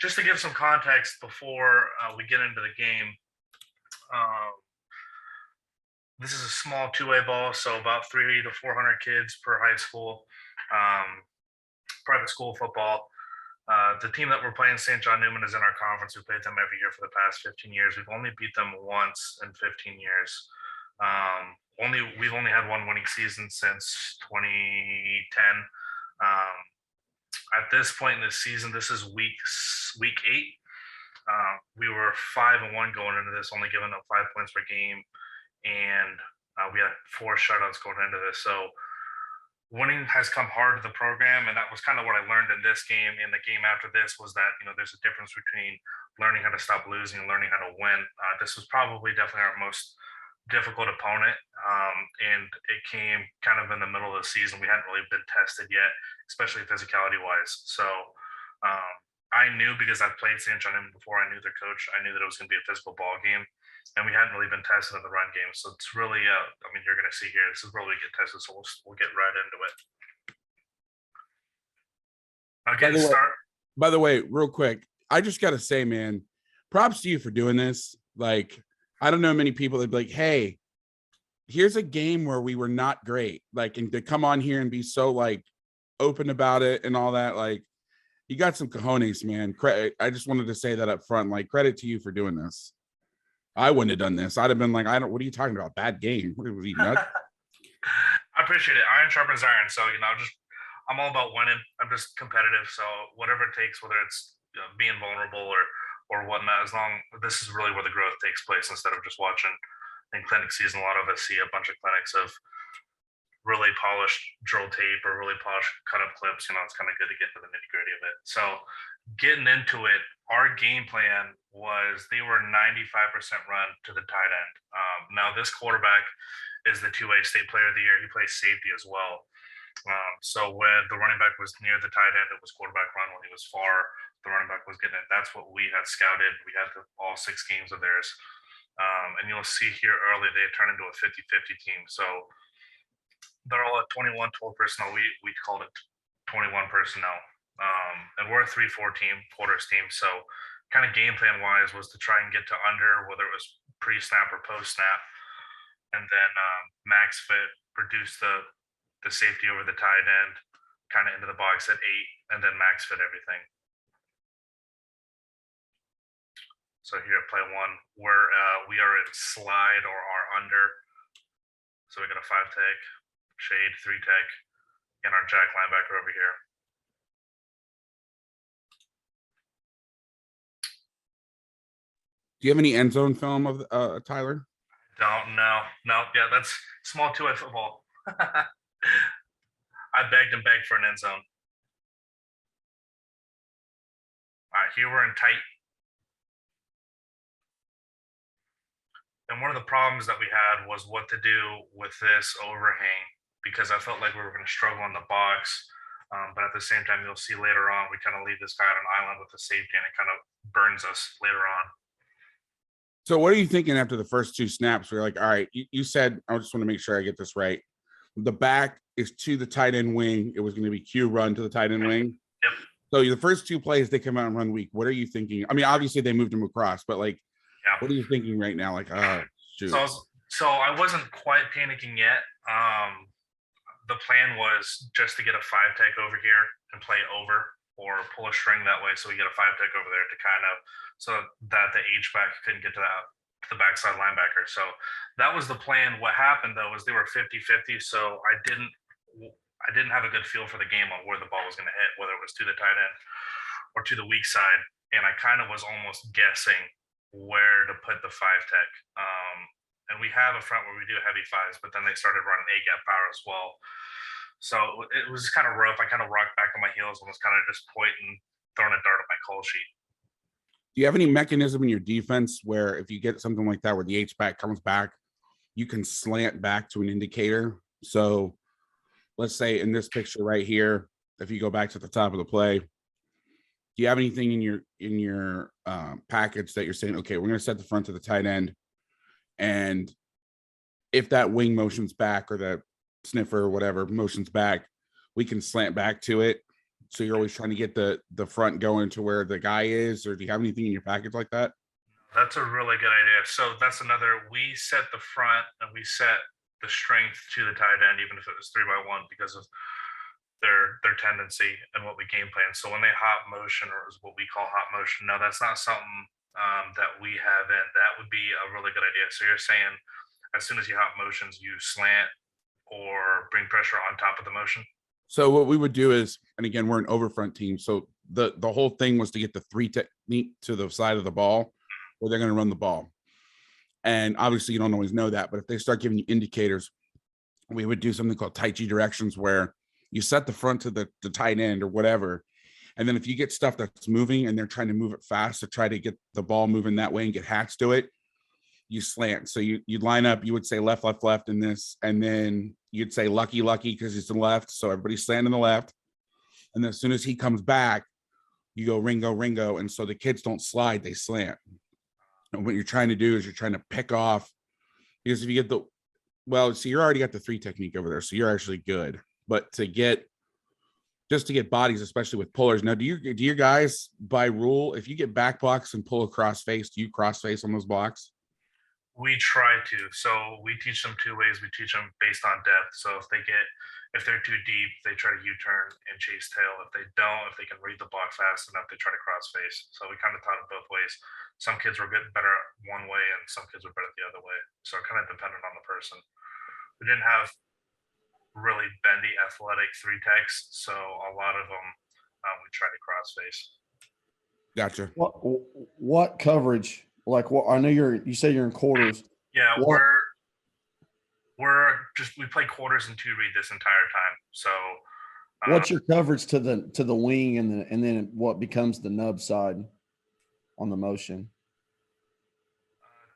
just to give some context before we get into the game, uh, this is a small two-way ball, so about 300 to 400 kids per high school, private school football. The team that we're playing, St. John Newman, is in our conference. We played them every year for the past 15 years. We've only beat them once in 15 years. We've only had one winning season since 2010. At this point in the season, this is week 8. We were 5-1 going into this, only giving up 5 points per game, and we had 4 shutouts going into this. So winning has come hard to the program, and that was kind of what I learned in this game. In the game after this was that there's a difference between learning how to stop losing and learning how to win. This was probably definitely our most difficult opponent, and it came kind of in the middle of the season. We hadn't really been tested yet, especially physicality wise. So I knew, because I've played St. John before, I knew their coach, I knew that it was going to be a physical ball game, and we hadn't really been tested in the run game. So it's really, you're going to see here, this is where we get tested. So we'll get right into it. By the way, real quick, I just got to say, man, props to you for doing this. Like, I don't know many people that be like, hey, here's a game where we were not great. Like, and to come on here and be so like open about it and all that, like, you got some cojones, man. I just wanted to say that up front. Like, credit to you for doing this. I wouldn't have done this. I'd have been like, what are you talking about? Bad game. What are you nuts? I appreciate it. Iron sharpens iron. So, I'm all about winning. I'm just competitive. So whatever it takes, whether it's being vulnerable or whatnot, this is really where the growth takes place, instead of just watching in clinic season. A lot of us see a bunch of clinics of really polished drill tape or really polished cut up clips. It's kind of good to get to the nitty gritty of it. So getting into it, our game plan was they were 95% run to the tight end. Now this quarterback is the 2A state player of the year. He plays safety as well. So when the running back was near the tight end, it was quarterback run. When he was far, the running back was getting it. That's what we had scouted. We had all 6 games of theirs. And you'll see here early, they turned into a 50-50 team. So they're all at 21-12 personnel. We called it 21 personnel. And we're a 3-4 team, quarters team. So kind of game plan wise was to try and get to under, whether it was pre-snap or post-snap. And then max fit, produce the safety over the tight end, kind of into the box at 8, and then max fit everything. So here, play 1, where we are in slide or are under. So we got a 5 tech, shade, 3 tech, and our jack linebacker over here. Do you have any end zone film of Tyler? Don't know. No, yeah, that's small 2A football. I begged and begged for an end zone. All right, here we're in tight. And one of the problems that we had was what to do with this overhang, because I felt like we were going to struggle in the box. But at the same time, you'll see later on, we kind of leave this guy on an island with the safety, and it kind of burns us later on. So what are you thinking after the first 2 snaps? We're like, all right, you said, I just want to make sure I get this right. The back is to the tight end wing. It was going to be Q run to the tight end wing. Yep. So the first 2 plays, they come out and run weak. What are you thinking? I mean, obviously they moved him across, but like, what are you thinking right now? Like, shoot. So I wasn't quite panicking yet. The plan was just to get a 5 tech over here and play over, or pull a string that way, so we get a 5 tech over there to kind of, so that the H-back couldn't get to the backside linebacker. So that was the plan. What happened though was they were 50-50, so I didn't have a good feel for the game on where the ball was going to hit, whether it was to the tight end or to the weak side, and I kind of was almost guessing where to put the 5 tech. And we have a front where we do heavy 5s, but then they started running A-gap power as well. So it was kind of rough. I kind of rocked back on my heels and was kind of just pointing, throwing a dart at my call sheet. Do you have any mechanism in your defense where if you get something like that where the H-back comes back, you can slant back to an indicator? So let's say in this picture right here, if you go back to the top of the play, do you have anything in your package that you're saying, okay, we're going to set the front to the tight end, and if that wing motions back or that sniffer or whatever motions back, we can slant back to it So you're always trying to get the front going to where the guy is, or do you have anything in your package like that? That's a really good idea. So that's another. We set the front and we set the strength to the tight end, even if it was 3x1, because of their tendency and what we game plan. So when they hot motion, or is what we call hot motion, no, that's not something that we have in. That would be a really good idea. So you're saying as soon as you hot motions, you slant or bring pressure on top of the motion. So what we would do is, and again, we're an overfront team. So the whole thing was to get the 3 technique to the side of the ball where they're going to run the ball. And obviously you don't always know that, but if they start giving you indicators, we would do something called Tai Chi directions, where you set the front to the tight end or whatever. And then if you get stuff that's moving and they're trying to move it fast to try to get the ball moving that way and get hats to it, you slant. So you'd line up, you would say left, left, left in this, and then you'd say lucky, lucky, because he's to the left. So everybody's slanting the left. And then as soon as he comes back, you go Ringo, Ringo. And so the kids don't slide, they slant. And what you're trying to do is you're trying to pick off, because if you get the, well, so you're already got the 3 technique over there, so you're actually good. But to get bodies, especially with pullers. Now, do your guys, by rule, if you get back blocks and pull a cross face, do you cross face on those blocks? We try to. So we teach them 2 ways. We teach them based on depth. So if they're too deep, they try to U-turn and chase tail. If they don't, if they can read the block fast enough, they try to cross face. So we kind of taught it both ways. Some kids were getting better one way and some kids were better the other way. So it kind of depended on the person. We didn't have really bendy athletic 3 techs. So a lot of them, we tried to cross face. Gotcha. What coverage? Like, what? I know you say you're in quarters. Yeah, What? we play quarters and 2 read this entire time. So What's your coverage to the wing and then what becomes the nub side on the motion?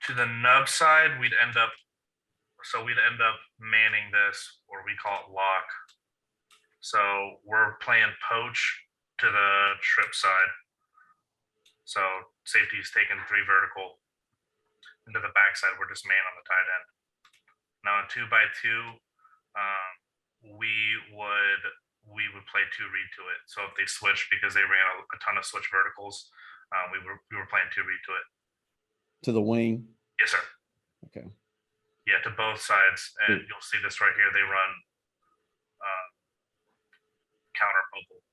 To the nub side, we'd end up manning this, or we call it lock. So we're playing poach to the trip side. So safety is taking 3 vertical. Into the backside, we're just man on the tight end. Now in 2x2, we would play 2 read to it. So if they switched, because they ran a ton of switch verticals, we were playing 2 read to it. To the wing? Yes, sir. Okay. Yeah, to both sides. And you'll see this right here. They run counter bubble.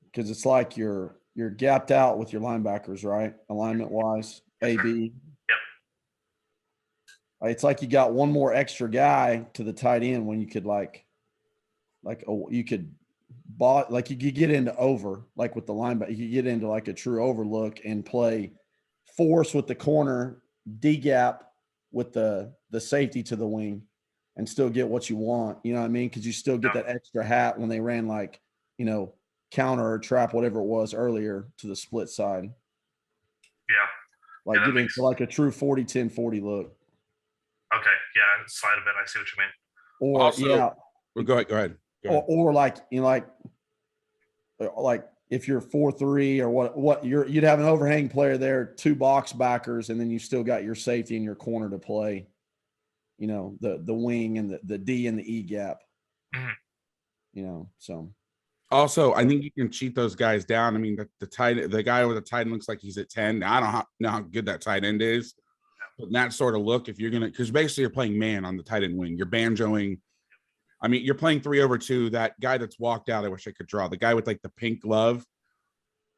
Because it's like you're gapped out with your linebackers, right? Alignment wise, Yes, AB. Yep. It's like you got one more extra guy to the tight end when you could you could you could get into over, like with the linebacker, you could get into like a true overlook and play force with the corner, D gap with the safety to the wing, and still get what you want. You know what I mean? Because you still get that extra hat when they ran counter or trap, whatever it was earlier, to the split side. Yeah. Get into like a true 40-10-40 look. Okay. Yeah. Slide a bit. I see what you mean. Or Also, well, go ahead. Or like if you're 4-3 or what you'd have an overhang player there, 2 box backers, and then you still got your safety in your corner to play, the wing and the D and the E gap. Mm-hmm. So also, I think you can cheat those guys down. I mean, the guy with the tight end looks like he's at 10. I don't know how good that tight end is, but that sort of look, if you're because basically you're playing man on the tight end wing, you're banjoing. I mean, you're playing 3/2. That guy that's walked out, I wish I could draw. The guy with like the pink glove.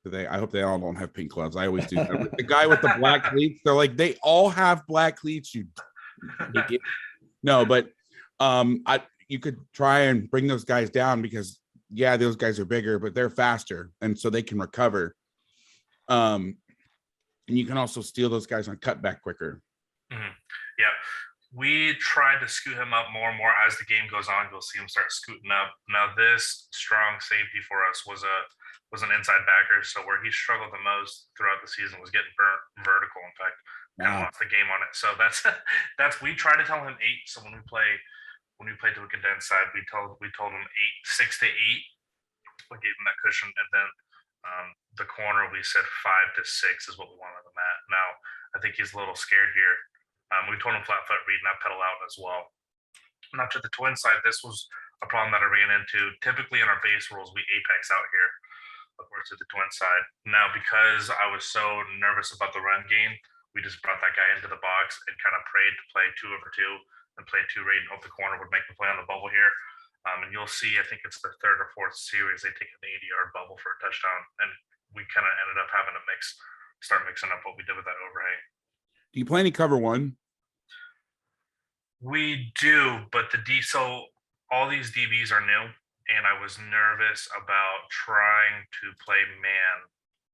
I hope they all don't have pink gloves. I always do. The guy with the black cleats. They're like, they all have black cleats. No, but you could try and bring those guys down, because those guys are bigger, but they're faster, and so they can recover. And you can also steal those guys on cutback quicker. Mm-hmm. Yeah. We tried to scoot him up more and more as the game goes on. You'll see him start scooting up. Now, this strong safety for us was an inside backer. So where he struggled the most throughout the season was getting burnt vertical. In fact, kind of lost the game on it. So that's we try to tell him 8. So when we play to a condensed side, we told him 6 to 8. We gave him that cushion, and then the corner we said 5 to 6 is what we wanted him at. Now I think he's a little scared here. We told him flat foot read, not pedal out as well. Now to the twin side, this was a problem that I ran into. Typically in our base rules, we apex out here, of course, to the twin side. Now, because I was so nervous about the run game, we just brought that guy into the box and kind of prayed to play 2 over 2 and play 2 raid and hope the corner would make the play on the bubble here. And you'll see, I think it's the 3rd or 4th series, they take an 80-yard bubble for a touchdown. And we kind of ended up having to start mixing up what we did with that overhang. Do you play any cover one? We do, but so all these DBs are new, and I was nervous about trying to play man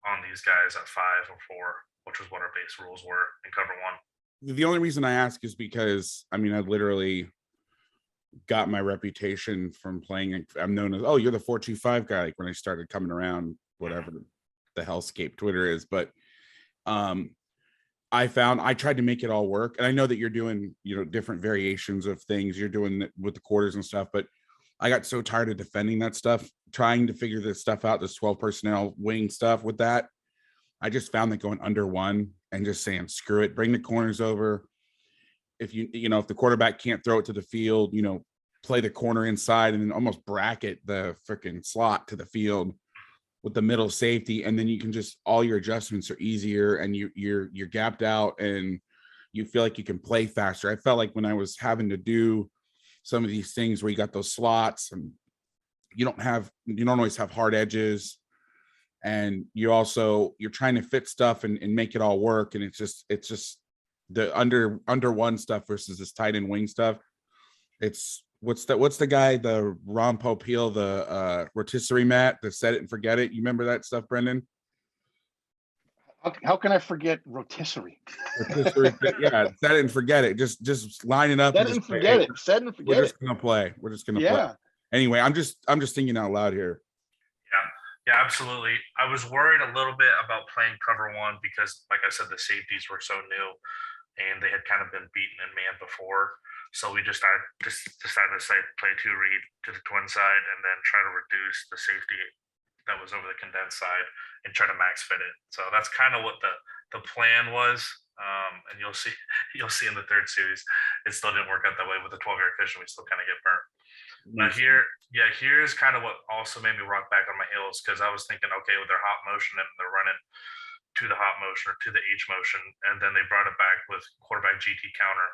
on these guys at 5 or 4, which was what our base rules were in cover one. The only reason I ask is because I literally got my reputation from playing. I'm known as, oh, you're the 425 guy, like when I started coming around, whatever the hellscape Twitter is. But I tried to make it all work, and I know that you're doing, different variations of things you're doing with the quarters and stuff, but I got so tired of defending that stuff, trying to figure this stuff out, this 12 personnel wing stuff with that. I just found that going under 1 and just saying, screw it, bring the corners over. If if the quarterback can't throw it to the field, play the corner inside and then almost bracket the freaking slot to the field with the middle safety, and then you can just, all your adjustments are easier, and you're gapped out, and you feel like you can play faster. I felt like when I was having to do some of these things where you got those slots and you don't always have hard edges, and you're trying to fit stuff and make it all work, and it's just the under 1 stuff versus this tight end wing stuff. It's what's the guy, the Ron Popeil, the rotisserie mat, the set it and forget it. You remember that stuff, Brendan? How can I forget rotisserie? Rotisserie, yeah, set it and forget it. Just line it up. Set and forget it. Set and forget it. We're just gonna play. Play. Anyway, I'm just thinking out loud here. Yeah, absolutely. I was worried a little bit about playing cover 1 because, like I said, the safeties were so new and they had kind of been beaten in man before. So we just decided to say play 2 read to the twin side and then try to reduce the safety that was over the condensed side and try to max fit it. So that's kind of what the plan was. And you'll see in the 3rd series, it still didn't work out that way with the 12-yard cushion. We still kind of get burnt. But here's kind of what also made me rock back on my heels, because I was thinking, okay, with their hot motion and they're running to the hot motion or to the H motion, and then they brought it back with quarterback GT counter.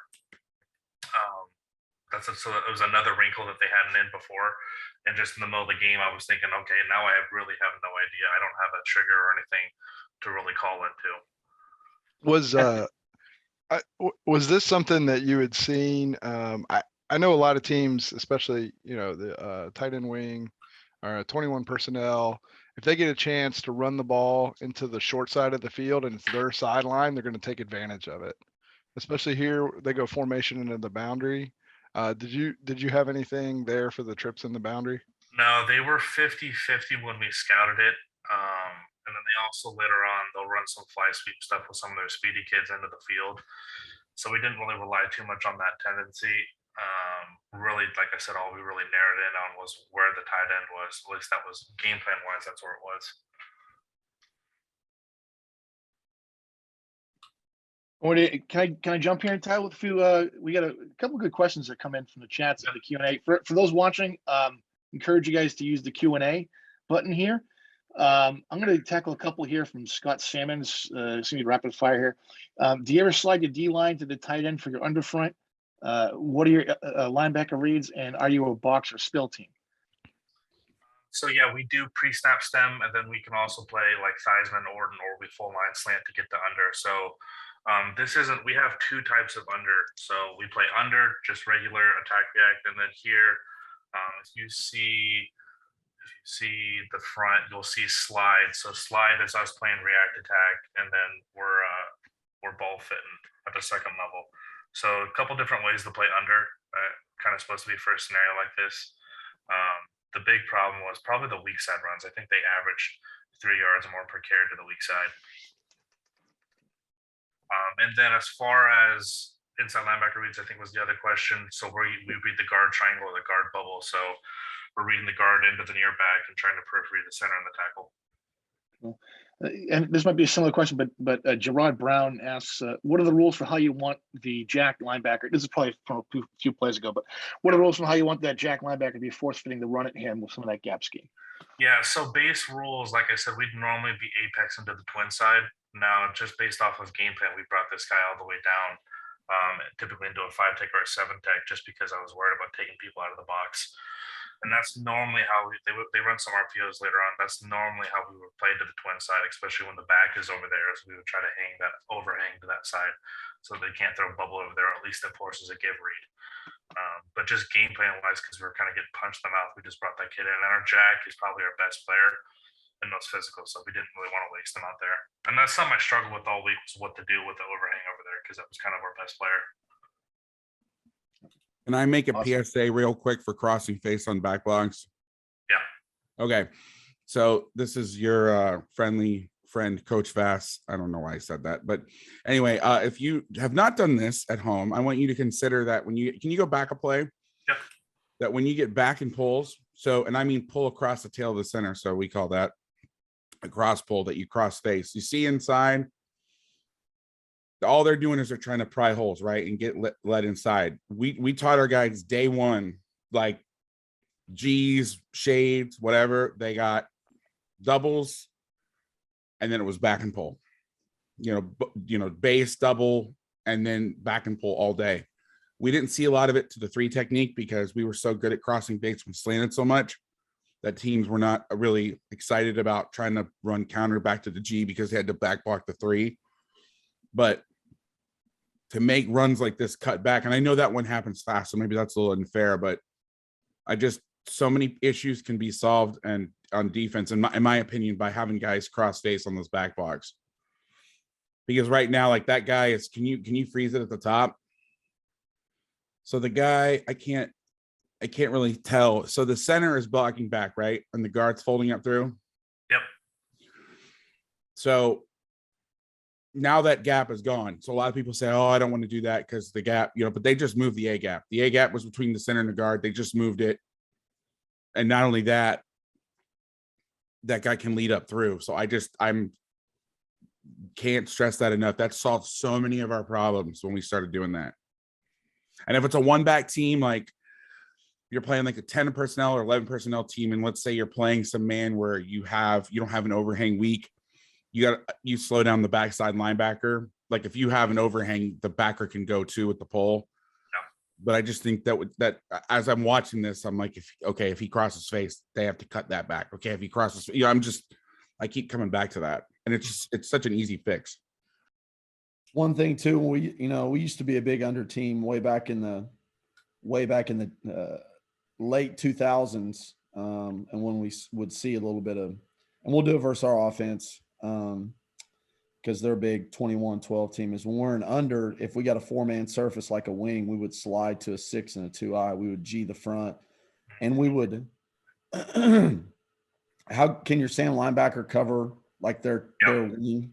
So it was another wrinkle that they hadn't in before. And just in the middle of the game, I was thinking, okay, now I really have no idea. I don't have a trigger or anything to really call into. Was this something that you had seen? I know a lot of teams, especially, the tight end wing or 21 personnel, if they get a chance to run the ball into the short side of the field and it's their sideline, they're going to take advantage of it. Especially here, they go formation into the boundary. Did you have anything there for the trips in the boundary? No, they were 50-50 when we scouted it. And then they also later on, they'll run some fly sweep stuff with some of their speedy kids into the field. So we didn't really rely too much on that tendency. Really, like I said, all we really narrowed in on was where the tight end was. At least that was game plan wise, that's where it was. Can I jump here and Tyler with a few? We got a couple of good questions that come in from the chats and the Q&A. For those watching, encourage you guys to use the Q&A button here. I'm going to tackle a couple here from Scott Salmons. It's going to be rapid fire here. Do you ever slide your D line to the tight end for your underfront? What are your linebacker reads, and are you a box or spill team? So yeah, we do pre-snap stem, and then we can also play like Theismann, Orton, or we full line slant to get to under. So we have 2 types of under. So we play under, just regular attack react, and then here, if you see the front, you'll see slide. So slide is us playing react attack, and then we're ball fitting at the second level. So a couple different ways to play under. Kind of supposed to be for a scenario like this. The big problem was probably the weak side runs. I think they averaged 3 yards more per carry to the weak side. And then as far as inside linebacker reads, I think was the other question. So we read the guard triangle or the guard bubble. So we're reading the guard into the near back and trying to periphery the center and the tackle. Cool. And this might be a similar question, but Gerard Brown asks, what are the rules for how you want the jack linebacker? This is probably from a few plays ago, but what are the rules for how you want that jack linebacker to be force fitting the run at him with some of that gap scheme? Yeah, so base rules, like I said, we'd normally be apex into the twin side. Now, just based off of game plan, we brought this guy all the way down, typically into a 5 tech or a 7 tech, just because I was worried about taking people out of the box. And that's normally how they run some RPOs later on. That's normally how we would play to the twin side, especially when the back is over there. So we would try to hang that overhang to that side, so they can't throw a bubble over there. Or at least that forces a give read. But just game plan wise, because we were kind of getting punched in the mouth, we just brought that kid in. And our jack is probably our best player and most physical, so we didn't really want to waste him out there. And that's something I struggled with all week, was what to do with the overhang over there, because that was kind of our best player. Can I make a Awesome. PSA real quick for crossing face on back blocks? Yeah. Okay. So this is your friendly friend, Coach Vass. I don't know why I said that, but anyway, if you have not done this at home, I want you to consider that can you go back a play? Yeah. That when you get back and pulls, and I mean pull across the tail of the center, so we call that a cross pull, that you cross face. You see inside, all they're doing is they're trying to pry holes, right, and get let inside. We taught our guys day one, like G's, shades, whatever. They got doubles, and then it was back and pull. Base, double, and then back and pull all day. We didn't see a lot of it to the 3 technique because we were so good at crossing baits and slanted so much that teams were not really excited about trying to run counter back to the G because they had to back block the 3. But to make runs like this cut back, and I know that one happens fast, so maybe that's a little unfair, but so many issues can be solved and on defense, in my opinion, by having guys cross face on those back blocks. Because right now, like that guy is, can you freeze it at the top? So the guy, I can't really tell. So the center is blocking back, right? And the guard's folding up through. Yep. So now that gap is gone. So a lot of people say, oh, I don't want to do that because the gap, but they just moved the A gap. The A gap was between the center and the guard. They just moved it. And not only that, that guy can lead up through. So I'm can't stress that enough. That solved so many of our problems when we started doing that. And if it's a 1-back team, like you're playing like a 10 personnel or 11 personnel team, and let's say you're playing some man where you don't have an overhang weak, you slow down the backside linebacker. Like if you have an overhang, the backer can go too with the pull. But I just think that as I'm watching this, I'm like, if he crosses face, they have to cut that back. Okay, if he crosses, I keep coming back to that, and it's such an easy fix. One thing too, we used to be a big under team way back in the late 2000s, and when we would see a little bit of, and we'll do it versus our offense, because they're a big 21-12 team, is when we're an under, if we got a 4-man surface like a wing, we would slide to a 6 and a 2-eye. We would G the front, and we would how can your Sam linebacker cover like their wing?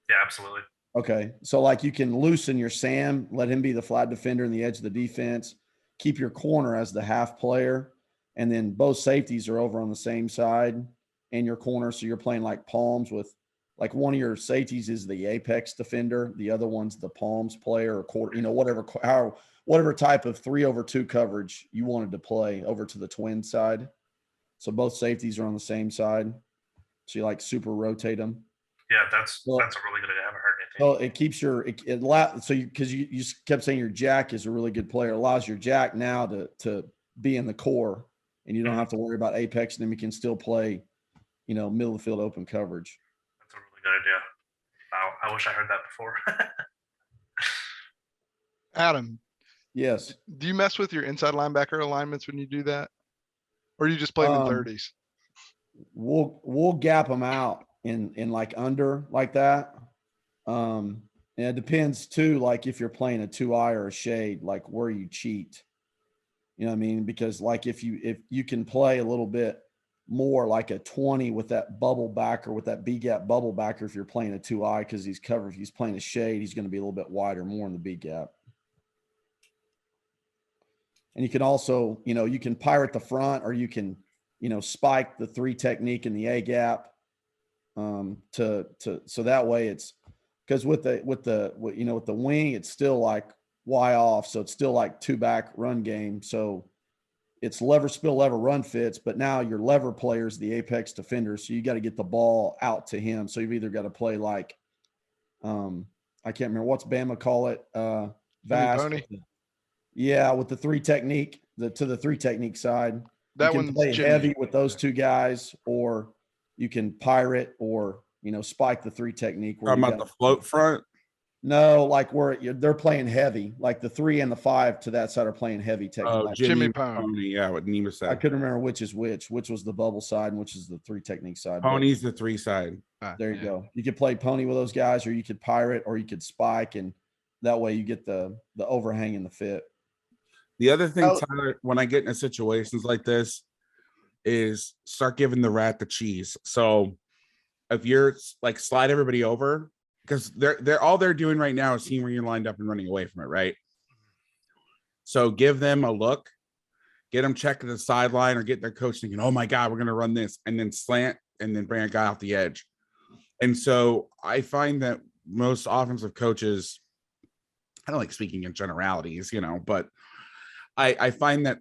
Yeah, absolutely. Okay. So like you can loosen your Sam, let him be the flat defender in the edge of the defense, keep your corner as the half player, and then both safeties are over on the same side in your corner. So you're playing like palms with, like, one of your safeties is the apex defender, the other one's the palms player or quarter, whatever type of 3/2 coverage you wanted to play over to the twin side. So both safeties are on the same side. So you like super rotate them. Yeah, that's a really good idea. I haven't heard anything. So it keeps because you kept saying your jack is a really good player. It allows your jack now to be in the core, and you don't have to worry about apex, and then you can still play, middle of the field open coverage. That's a really good idea. Wow, I wish I heard that before. Adam, Yes. do you mess with your inside linebacker alignments when you do that? Or do you just play them in 30s? We'll gap them out in like under like that. And it depends too, like if you're playing a 2-eye or a shade, like where you cheat. You know what I mean? Because like if you can play a little bit more like a 20 with that bubble backer, with that B gap bubble backer, if you're playing a 2-eye, because he's covered, if he's playing a shade, he's going to be a little bit wider, more in the B gap. And you can also, you can pirate the front, or you can, spike the 3 technique in the A gap. So that way it's because with the wing, it's still like Y off. So it's still like 2-back run game. So it's lever, spill, lever, run fits, but now your lever player is the apex defender. So you got to get the ball out to him. So you've either got to play like, I can't remember what's Bama call it. Vass. Pony? Yeah. With the 3 technique, to the 3 technique side, That you can one's play Jimmy. heavy with those 2 guys, or you can pirate or, spike the 3 technique. Where Talking you about got the float front. no, like where they're playing heavy, like the 3 and the 5 to that side are playing heavy technique. Oh, Like, Jimmy Jimmy Pone. Pony. Yeah, what Nima I said. couldn't remember which is which was the bubble side and which is the 3 technique side. but Pony's the 3 side. there you Yeah. go. You could play pony with those guys, or you could pirate, or you could spike, and that way you get the overhang and the fit. The other thing, Oh. Tyler, when I get into situations like this, is start giving the rat the cheese. So if you're like slide everybody over, because they're all they're doing right now is seeing where you're lined up and running away from it, right? So give them a look, get them checked to the sideline, or get their coach thinking, oh my God, we're gonna run this, and then slant and then bring a guy off the edge. And so I find that most offensive coaches, I don't like speaking in generalities, but I find that,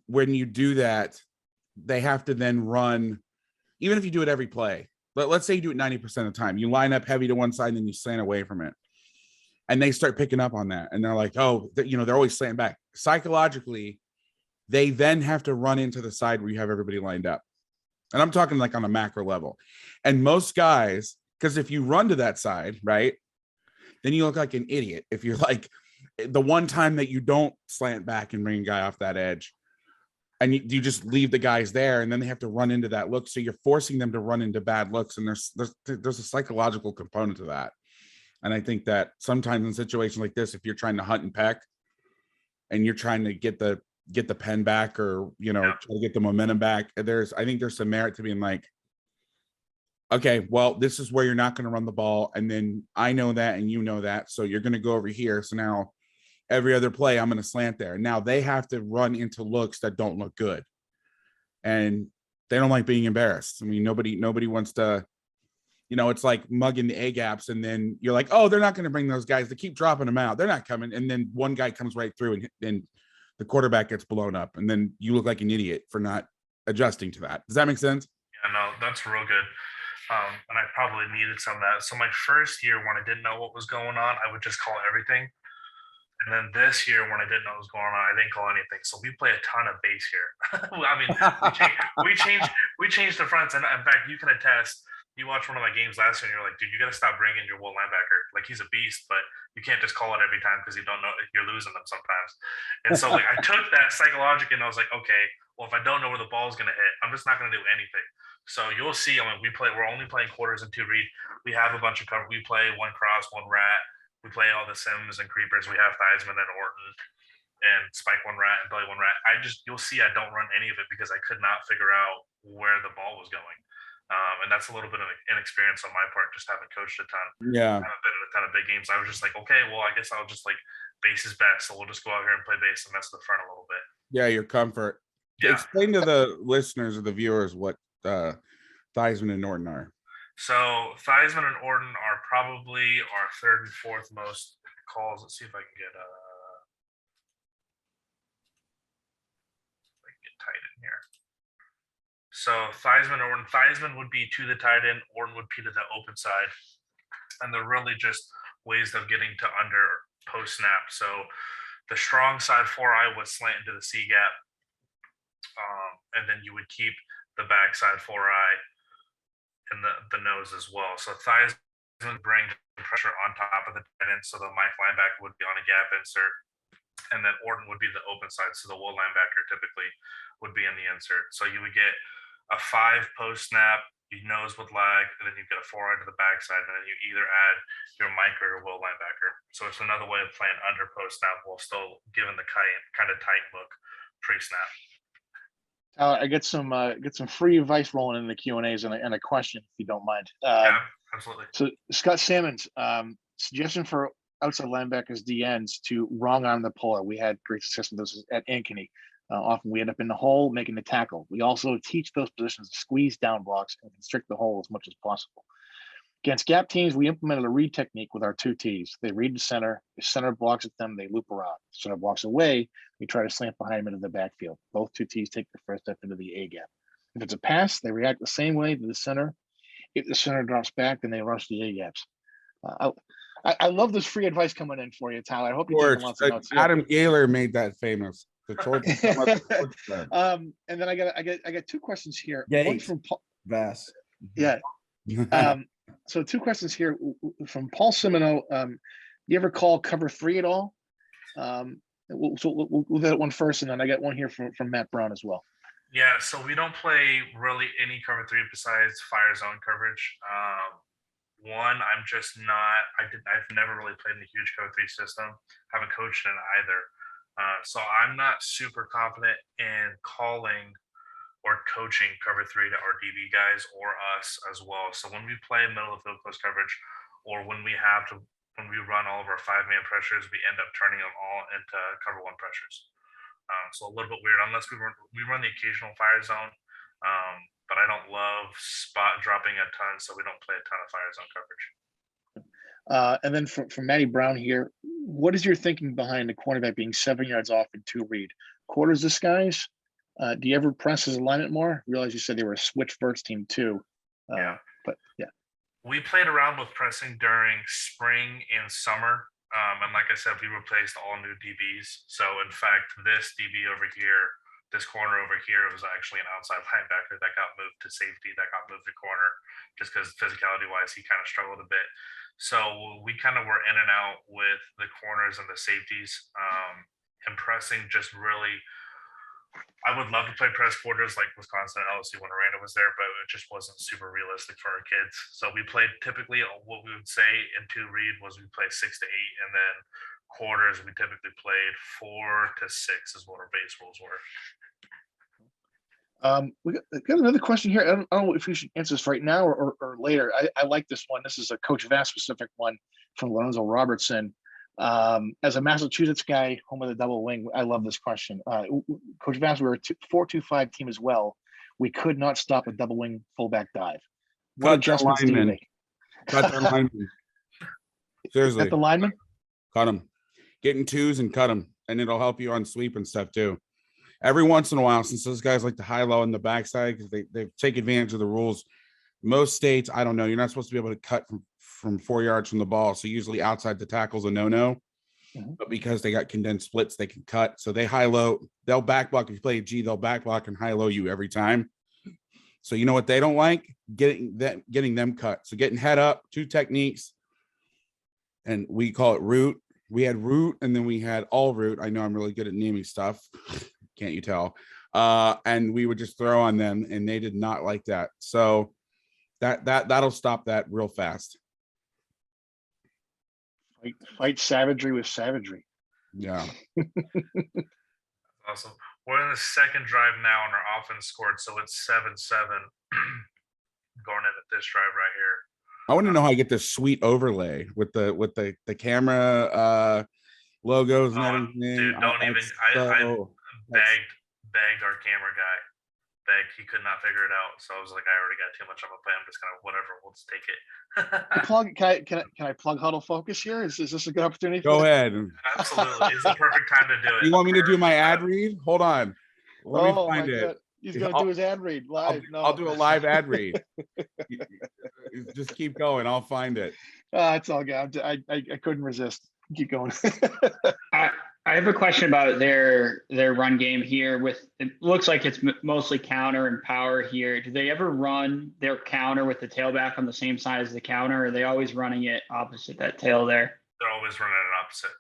when you do that, they have to then run, even if you do it every play. Let's say you do it 90% of the time, you line up heavy to one side and then you slant away from it. And they start picking up on that. And they're like, oh, they're always slanting back. Psychologically, they then have to run into the side where you have everybody lined up. And I'm talking like on a macro level. And most guys, because if you run to that side, right, then you look like an idiot. If you're like the one time that you don't slant back and bring a guy off that edge, and you just leave the guys there, and then they have to run into that look. So you're forcing them to run into bad looks. And there's a psychological component to that. And I think that sometimes in situations like this, if you're trying to hunt and peck and you're trying to get the pen back, or, try to get the momentum back, I think there's some merit to being like, okay, well, this is where you're not going to run the ball. And then I know that, and you know that. So you're going to go over here. So now every other play, I'm going to slant there. Now they have to run into looks that don't look good. And they don't like being embarrassed. I mean, nobody wants to, it's like mugging the A gaps. And then you're like, oh, they're not going to bring those guys. They keep dropping them out. They're not coming. And then one guy comes right through and the quarterback gets blown up. And then you look like an idiot for not adjusting to that. Does that make sense? Yeah, no, that's real good. And I probably needed some of that. So my first year, when I didn't know what was going on, I would just call everything. And then this year, when I didn't know what was going on, I didn't call anything. So we play a ton of base here. I mean, we changed the fronts. And in fact, you can attest. You watched one of my games last year, and you're like, dude, you got to stop bringing your Will linebacker. Like, he's a beast, but you can't just call it every time because you don't know, you're losing them sometimes. And so, like, I took that psychologically, and I was like, okay, well, if I don't know where the ball is going to hit, I'm just not going to do anything. So you'll see. I mean, we're only playing quarters and 2 read. We have a bunch of cover. We play 1 cross, 1 rat. We play all the Sims and creepers. We have Theismann and Orton and spike 1 rat and play 1 rat. You'll see I don't run any of it because I could not figure out where the ball was going. And that's a little bit of inexperience on my part, just having coached a ton. Yeah. I haven't been in a ton of big games. I was just like, okay, well, I guess I'll just like base is best. So we'll just go out here and play base and mess with the front a little bit. Yeah, your comfort. Yeah. Explain to the listeners or the viewers what Theismann and Norton are. So Theismann and Orton are probably our 3rd and 4th most calls. Let's see if I can get tight in here. So Theismann and Orton. Theismann would be to the tight end. Orton would be to the open side. And they're really just ways of getting to under post snap. So the strong side 4-eye would slant into the C gap. And then you would keep the backside 4-eye and the nose as well. So Theismann bring pressure on top of the tight end. So the Mike linebacker would be on a gap insert. And then Orton would be the open side. So the Will linebacker typically would be in the insert. So you would get a 5 post snap, your nose would lag, and then you get a 4-eye to the backside, and then you either add your Mike or your Will linebacker. So it's another way of playing under post snap while still giving the kind of tight look pre-snap. I get some free advice rolling in the Q&As and a question, if you don't mind. Yeah, absolutely. So Scott Salmons, suggestion for outside linebackers DNs to wrong arm the puller. We had great success with this at Ankeny. Often we end up in the hole making the tackle. We also teach those positions to squeeze down blocks and constrict the hole as much as possible. Against gap teams, we implemented a read technique with our 2Ts. They read the center, the center blocks at them, they loop around. The center blocks away, we try to slant behind them into the backfield. Both 2Ts take the first step into the A gap. If it's a pass, they react the same way to the center. If the center drops back, then they rush the A gaps. I love this free advice coming in for you, Tyler. I hope you're taking lots of notes. Adam Gaylor made that famous. The And then I got 2 questions here. Gates. One from Paul. Vass. Yeah. So 2 questions here from Paul Simino. You ever call cover 3 at all? We'll do that one first, and then I got one here from Matt Brown as well. Yeah, so we don't play really any cover 3 besides fire zone coverage. One, I'm just not. I've never really played in a huge cover 3 system. Haven't coached in it either. So I'm not super confident in calling or coaching cover 3 to our DB guys or us as well. So when we play middle of field close coverage, or when we run all of our 5-man pressures, we end up turning them all into cover 1 pressures. So a little bit weird, unless we run the occasional fire zone, but I don't love spot dropping a ton, so we don't play a ton of fire zone coverage. And then from Matty Brown here, what is your thinking behind the cornerback being 7 yards off in 2 read? Quarters this guys? Do you ever press his alignment more? Realize you said they were a switch verts team too. Yeah. But yeah. We played around with pressing during spring and summer. And like I said, we replaced all new DBs. So in fact, this DB over here, this corner over here was actually an outside linebacker that got moved to safety, that got moved to corner, just because physicality wise, he kind of struggled a bit. So we kind of were in and out with the corners and the safeties. And pressing just really, I would love to play press quarters like Wisconsin and LSU when Aranda was there, but it just wasn't super realistic for our kids. So we played typically what we would say in 2 read was we played 6 to 8, and then quarters we typically played 4 to 6 is what our base rules were. We got another question here. I don't know if we should answer this right now or later. I like this one. This is a Coach Vass specific one from Lorenzo Robertson. As a Massachusetts guy, home of the double wing, I love this question. Coach Vass, we were a 4-2-5 team as well. We could not stop a double wing fullback dive. What adjustments do you make? Cut their linemen. Seriously. Cut the lineman? Cut them. Get in 2s and cut them. And it'll help you on sweep and stuff too. Every once in a while, since those guys like to high-low in the backside because they take advantage of the rules. Most states, I don't know, you're not supposed to be able to cut from 4 yards from the ball. So usually outside the tackle's a no-no. Mm-hmm. But because they got condensed splits, they can cut. So they high-low. They'll back block. If you play a G, they'll back block and high-low you every time. So you know what they don't like? Getting them cut. So getting head up, 2 techniques. And we call it root. We had root and then we had all root. I know I'm really good at naming stuff. Can't you tell? And we would just throw on them and they did not like that. So that'll stop that real fast. Fight savagery with savagery. Yeah. Awesome. We're in the second drive now and our offense scored. So it's 7-7 going into this drive right here. I want to know how you get this sweet overlay with the camera logos and everything. Dude, don't even. I begged our camera guy. He could not figure it out. So I was like, I already got too much on my play. I'm just kind of whatever. We'll just take it. Can I plug Hudl Focus here? Is this a good opportunity? Go ahead. Absolutely, it's the perfect time to do it. You want me to do my ad read? Hold on. Let me find it. God. He's gonna do his ad read live. I'll do a live ad read. Just keep going. I'll find it. It's all good. I couldn't resist. Keep going. I have a question about their run game here. It looks like it's mostly counter and power here. Do they ever run their counter with the tailback on the same side as the counter? Or are they always running it opposite that tail there? They're always running it opposite.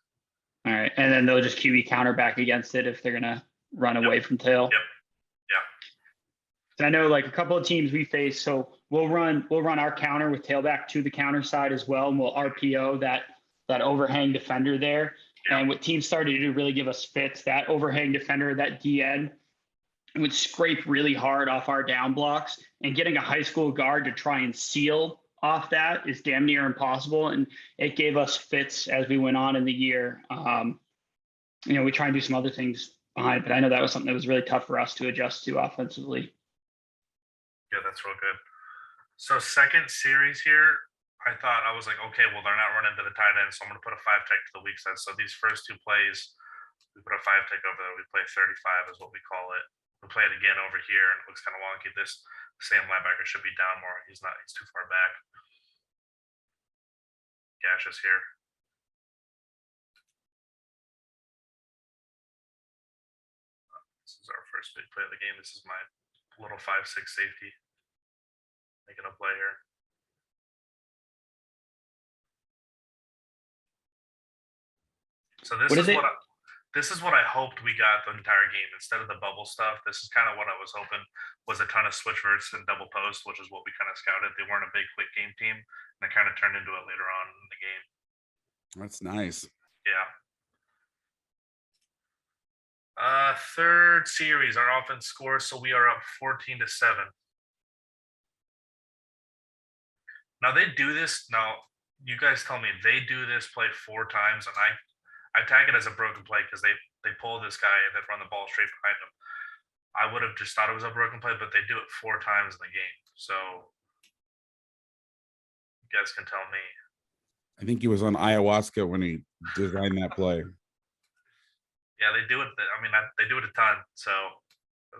All right, and then they'll just QB counter back against it if they're gonna run away from tail. Yep. I know like a couple of teams we face, so we'll run our counter with tailback to the counter side as well, and we'll RPO that overhang defender there. Yeah. And what teams started to do really give us fits. That overhang defender, that DN, would scrape really hard off our down blocks, and getting a high school guard to try and seal off that is damn near impossible. And it gave us fits as we went on in the year. We try and do some other things behind. But I know that was something that was really tough for us to adjust to offensively. Yeah, that's real good. So second series here, I thought I was like, okay, well, they're not running to the tight end, so I'm going to put a 5 tech to the weak side. So these first 2 plays, we put a 5 tech over there. We play 35 is what we call it. We play it again over here, and it looks kind of wonky. This same linebacker should be down more. He's not. He's too far back. Gash is here. This is our first big play of the game. This is my little 5-6 safety making a play here. So this is what I hoped we got the entire game instead of the bubble stuff. This is kind of what I was hoping was a ton of switch verts and double post, which is what we kind of scouted. They weren't a big quick game team, and it kind of turned into it later on in the game. That's nice. Yeah. Third series, our offense scores, so we are up 14-7. Now they do this. Now you guys tell me they do this play 4 times, and I tag it as a broken play because they pull this guy and then run the ball straight behind him. I would have just thought it was a broken play, but they do it 4 times in the game. So you guys can tell me. I think he was on ayahuasca when he designed that play. Yeah, they do it. I mean, they do it a ton. So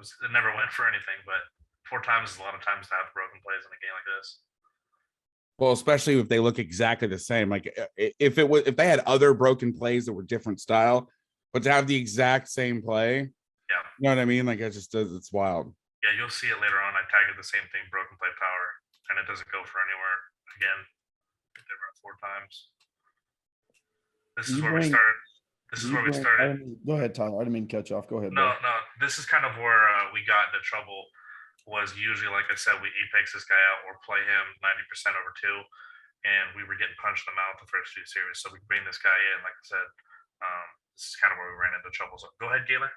it never went for anything, but 4 times is a lot of times to have broken plays in a game like this. Well, especially if they look exactly the same. Like if they had other broken plays that were different style, but to have the exact same play, yeah, you know what I mean? Like it's wild. Yeah, you'll see it later on. I tagged the same thing, broken play power, and it doesn't go for anywhere again. They run 4 times. This is where we started. This is where we started. Go ahead, Tyler. I didn't mean to cut you off. Go ahead. No. This is kind of where we got into trouble. Was usually, like I said, we apex this guy out or play him 90% over 2, and we were getting punched in the mouth the first 2 series. So we bring this guy in, like I said. This is kind of where we ran into trouble. So go ahead, Gaylor.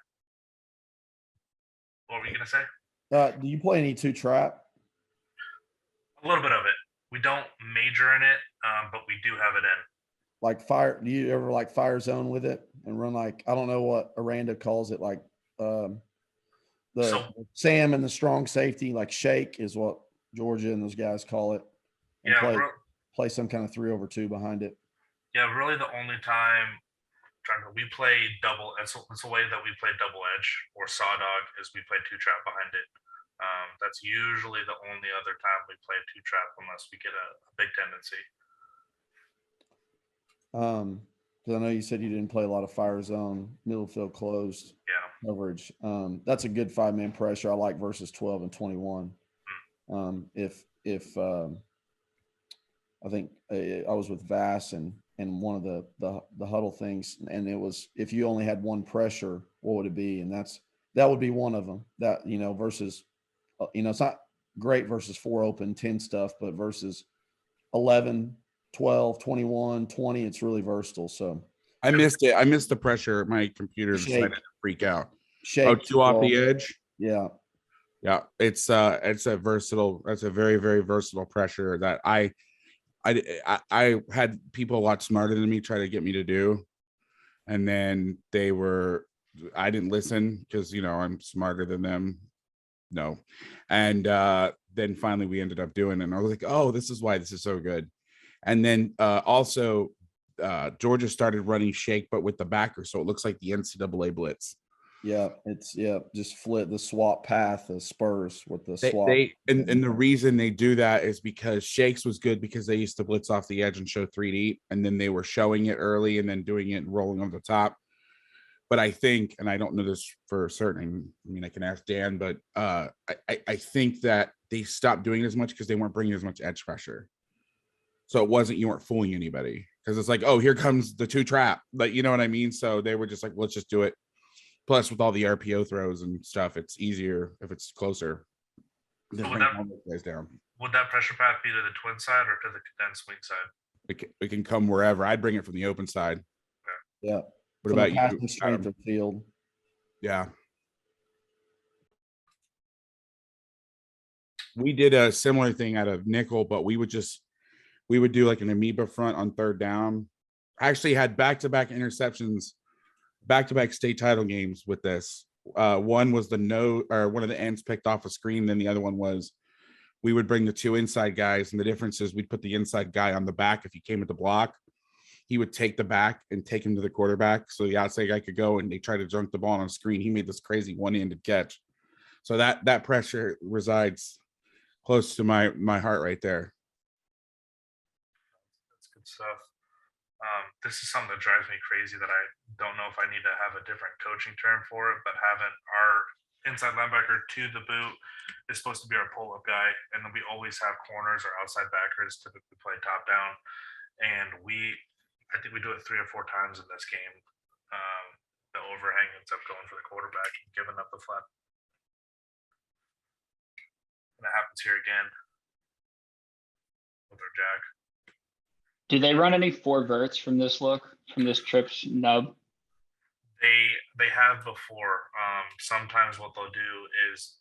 What were you gonna say? Do you play any 2 trap? A little bit of it. We don't major in it, but we do have it in. Like fire? Do you ever like fire zone with it and run like, I don't know what Aranda calls it, like Sam and the strong safety, like shake is what Georgia and those guys call it. And play some kind of 3 over 2 behind it. Yeah, really the only time we play double. It's a way that we play double edge or saw dog is we play 2 trap behind it. That's usually the only other time we play 2 trap unless we get a big tendency. Because I know you said you didn't play a lot of fire zone, middle field closed coverage. That's a good 5-man pressure. I like versus 12 and 21. If I think I was with Vass and one of the Hudl things, and it was, if you only had 1 pressure, what would it be? And that would be one of them. That, versus, it's not great versus 4 open 10 stuff, but versus 11, 12, 21, 20, it's really versatile. So I missed it. I missed the pressure. My computer decided to freak out. Shake 2 off the edge. Yeah. Yeah. It's a versatile, that's a very, very versatile pressure that I had people a lot smarter than me try to get me to do. And then I didn't listen because, I'm smarter than them. No. And then finally we ended up doing it. And I was like, oh, this is why this is so good. And then also Georgia started running shake, but with the backer. So it looks like the NCAA blitz. Yeah, just flip the swap path, the Spurs with the swap. And the reason they do that is because Shakes was good because they used to blitz off the edge and show 3 deep, and then they were showing it early and then doing it and rolling over the top. But I think, and I don't know this for certain, I mean, I can ask Dan, but I think that they stopped doing it as much because they weren't bringing as much edge pressure. So you weren't fooling anybody because it's like, oh, here comes the 2 trap. But you know what I mean? So they were just like, let's just do it. Plus, with all the RPO throws and stuff, it's easier if it's closer. So would that pressure path be to the twin side or to the condensed wing side? It can come wherever. I'd bring it from the open side. Okay. Yeah. What about you? Strength of field. Yeah. We did a similar thing out of nickel, but we would do like an amoeba front on 3rd down. I actually had back-to-back interceptions back-to-back state title games with this. One was one of the ends picked off a screen, then the other one was we would bring the two inside guys, and the difference is we'd put the inside guy on the back. If he came at the block, he would take the back and take him to the quarterback, so the outside guy could go, and they tried to junk the ball on a screen. He made this crazy one-handed catch. So that pressure resides close to my heart right there. That's good stuff. This is something that drives me crazy that I don't know if I need to have a different coaching term for it, but having our inside linebacker to the boot is supposed to be our pull-up guy, and then we always have corners or outside backers typically play top down, and I think we do it 3 or 4 times in this game. The overhang ends up going for the quarterback and giving up the flat. And that happens here again with our jack. Do they run any 4 verts from this trips nub? They have before. Sometimes what they'll do is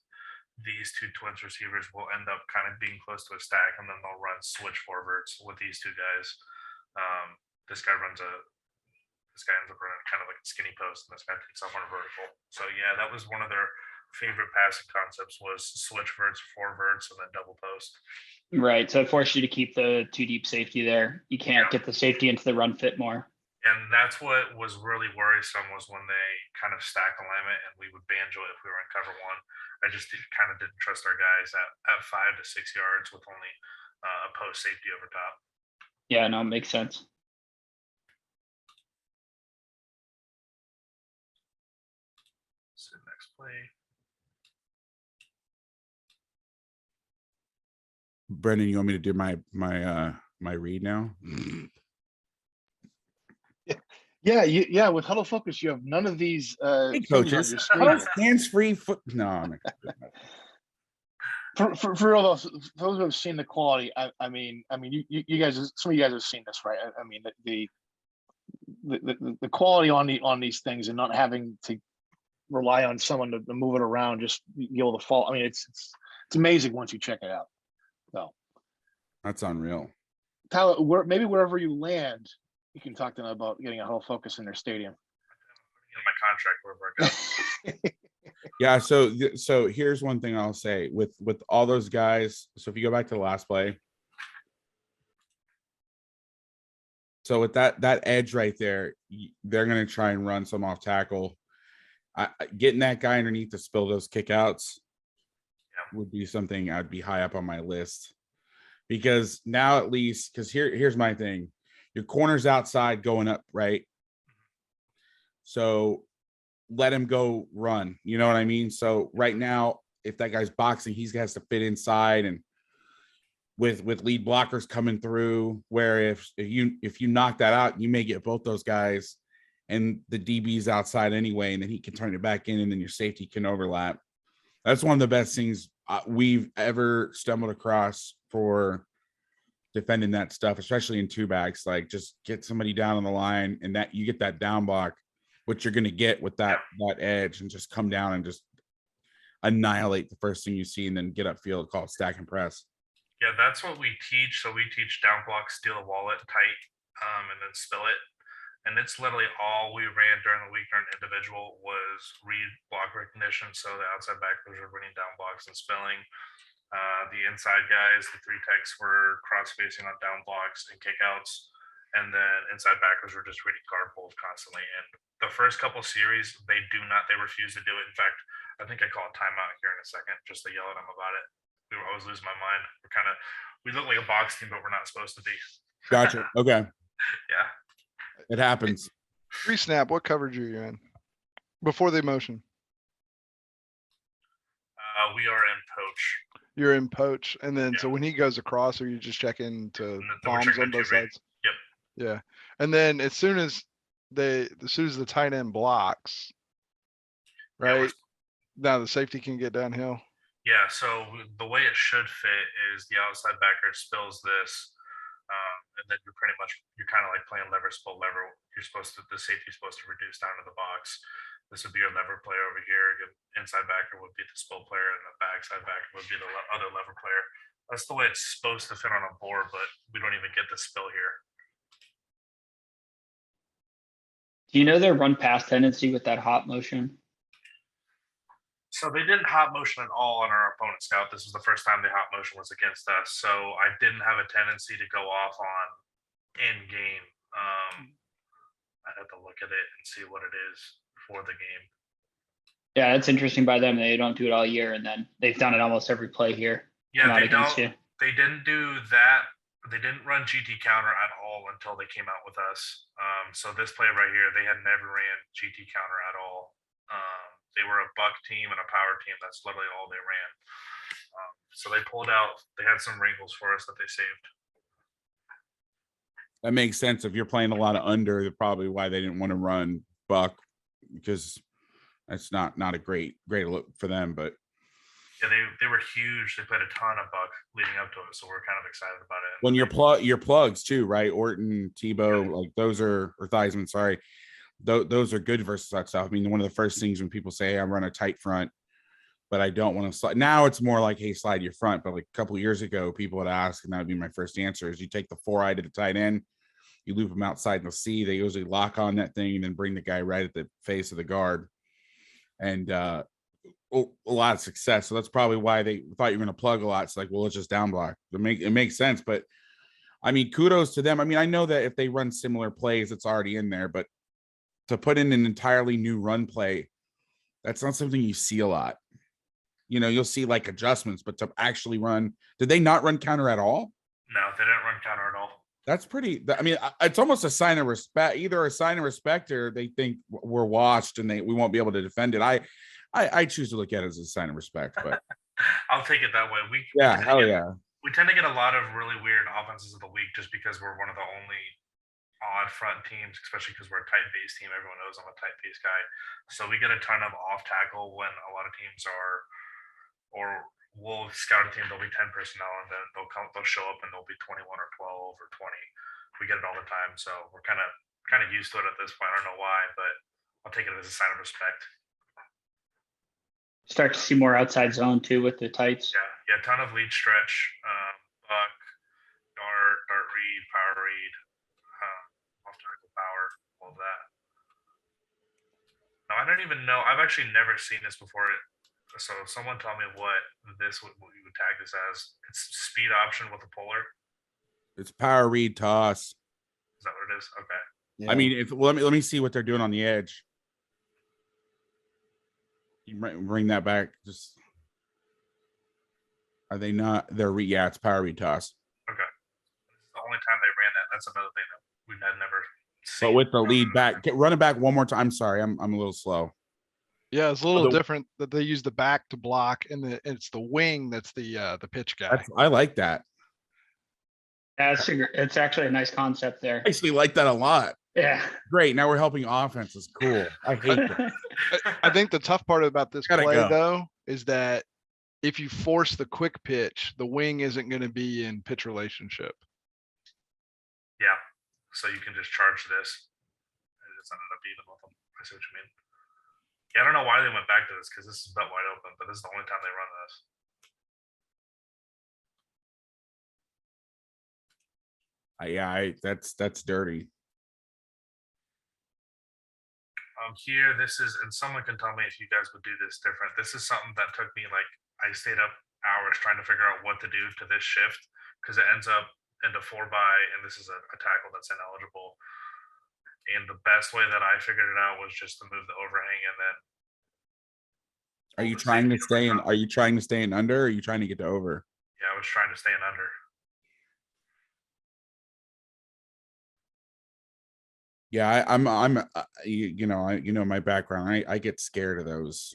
these two twins receivers will end up kind of being close to a stack, and then they'll run switch forwards with these two guys. This guy ends up running kind of like a skinny post, and this guy takes off on a vertical. So yeah, that was one of their favorite passing concepts was switch verts, 4 verts, and then double post. Right. So it forced you to keep the 2 deep safety there. You can't get the safety into the run fit more. And that's what was really worrisome was when they kind of stacked alignment and we would banjo it if we were in cover 1. I just kind of didn't trust our guys at 5 to 6 yards with only a post safety over top. Yeah, no, it makes sense. So next play. Brendan, you want me to do my read now? Yeah. With Hudl Focus, you have none of these Hey, things on coaches, your screen. hands-free foot. No, I'm For all those who have seen the quality, I mean, you guys, some of you guys have seen this, right? I mean, the quality on these things and not having to rely on someone to move it around, just be able to fall. I mean, it's amazing once you check it out. So that's unreal. Tyler, maybe wherever you land, you can talk to them about getting a Hudl Focus in their stadium. In my contract, wherever I go. Yeah, so here's one thing I'll say with all those guys. So if you go back to the last play, so with that edge right there, they're going to try and run some off tackle. Getting that guy underneath to spill those kickouts would be something I'd be high up on my list, because now at least, because here's my thing, your corner's outside going up, right? So let him go run, you know what I mean? So right now, if that guy's boxing, he has to fit inside, and with lead blockers coming through, where if you knock that out, you may get both those guys and the DB's outside anyway, and then he can turn it back in, and then your safety can overlap. That's one of the best things we've ever stumbled across for defending that stuff, especially in 2-backs. Like, just get somebody down on the line, and that you get that down block, what you're going to get with that edge, and just come down and just annihilate the first thing you see, and then get upfield, call it stack and press. Yeah, that's what we teach. So we teach down block, steal a wallet, tight, and then spill it. And it's literally all we ran during the week during individual was read block recognition. So the outside backers were running down blocks and spilling. The inside guys, the 3 techs, were cross facing on down blocks and kickouts. And then inside backers were just reading guard pulls constantly. And the first couple series, they refuse to do it. In fact, I think I call a timeout here in a second just to yell at them about it. I was losing my mind. We look like a box team, but we're not supposed to be. Gotcha. Okay. Yeah. It happens. Pre-snap, what coverage are you in before the motion? We are in poach. You're in poach, and then so when he goes across, are you just checking to palms on both sides? Yep. Yeah, and then as soon as the tight end blocks, right? Now the safety can get downhill. Yeah, so the way it should fit is the outside backer spills this, and then you're kind of like playing lever, spill lever. The safety's supposed to reduce down to the box. This would be your lever player over here. Your inside backer would be the spill player, and the backside backer would be the other lever player. That's the way it's supposed to fit on a board, but we don't even get the spill here. Do you know their run pass tendency with that hot motion? So they didn't hot motion at all on our opponent scout. This was the first time the hot motion was against us. So I didn't have a tendency to go off on in game. I'd have to look at it and see what it is for the game. Yeah, that's interesting by them. They don't do it all year, and then they've done it almost every play here. Yeah, not they against don't. you. They didn't do that. They didn't run GT counter at all until they came out with us. So this play right here, they had never ran GT counter at all. They were a buck team and a power team. That's literally all they ran. So they pulled out. They had some wrinkles for us that they saved. That makes sense. If you're playing a lot of under, that's probably why they didn't want to run buck, because that's not a great look for them. But yeah, they were huge. They played a ton of buck leading up to it, so we're kind of excited about it. When your plugs too, right? Orton, Tebow, like those are, or Theismann, sorry, those are good versus that stuff. I mean, one of the first things when people say, hey, I run a tight front, but I don't want to slide. Now it's more like, hey, slide your front. But like a couple of years ago, people would ask, and that would be my first answer: is you take the 4-eye to the tight end, you loop them outside in the C. They usually lock on that thing and then bring the guy right at the face of the guard. And a lot of success. So that's probably why they thought you were going to plug a lot. It's like, well, it's just down block. It makes sense. But I mean, kudos to them. I mean, I know that if they run similar plays, it's already in there, but to put in an entirely new run play, that's not something you see a lot. You know, you'll see like adjustments, but to actually run, did they not run counter at all? No, they didn't run counter at all. That's pretty, I mean, it's almost a sign of respect, either a sign of respect or they think we're washed and we won't be able to defend it. I choose to look at it as a sign of respect, but I'll take it that way. We tend to get a lot of really weird offenses of the week just because we're one of the only odd front teams, especially because we're a tight base team. Everyone knows I'm a tight base guy. So we get a ton of off tackle when a lot of teams are, or we'll scout a team, there'll be 10 personnel and then they'll show up and there'll be 21 or 12 or 20. We get it all the time. So we're kind of used to it at this point. I don't know why, but I'll take it as a sign of respect. Start to see more outside zone too with the tights. Yeah, a ton of lead stretch, buck, dart read, power read, off tackle power, all of that. No, I don't even know. I've actually never seen this before. So someone tell me what you would tag this as. It's speed option with a puller. It's power read toss. Is that what it is? Okay. Yeah. I mean, let me see what they're doing on the edge. You might bring that back. Just are they not? Yeah, it's power read toss. Okay. This is the only time they ran that. That's another thing that we had never seen. But with the lead back, run it back one more time. I'm sorry, I'm a little slow. Yeah, it's a little different that they use the back to block, and it's the wing that's the pitch guy. I like that. It's actually a nice concept there. I actually like that a lot. Yeah. Great. Now we're helping offenses. Cool. I hate that. I think the tough part about this play though is that if you force the quick pitch, the wing isn't going to be in pitch relationship. Yeah. So you can just charge this. It just ended up beating with them. I see what you mean. Yeah, I don't know why they went back to this because this is about wide open, but this is the only time they run this. That's dirty. Here, this is, and someone can tell me if you guys would do this different. This is something that took me I stayed up hours trying to figure out what to do to this shift because it ends up into 4-by, and this is a tackle that's ineligible. And the best way that I figured it out was just to move the overhang and then. Are you trying to stay in? Are you trying to stay in under? Or are you trying to get to over? Yeah, I was trying to stay in under. Yeah, I'm you know my background. I get scared of those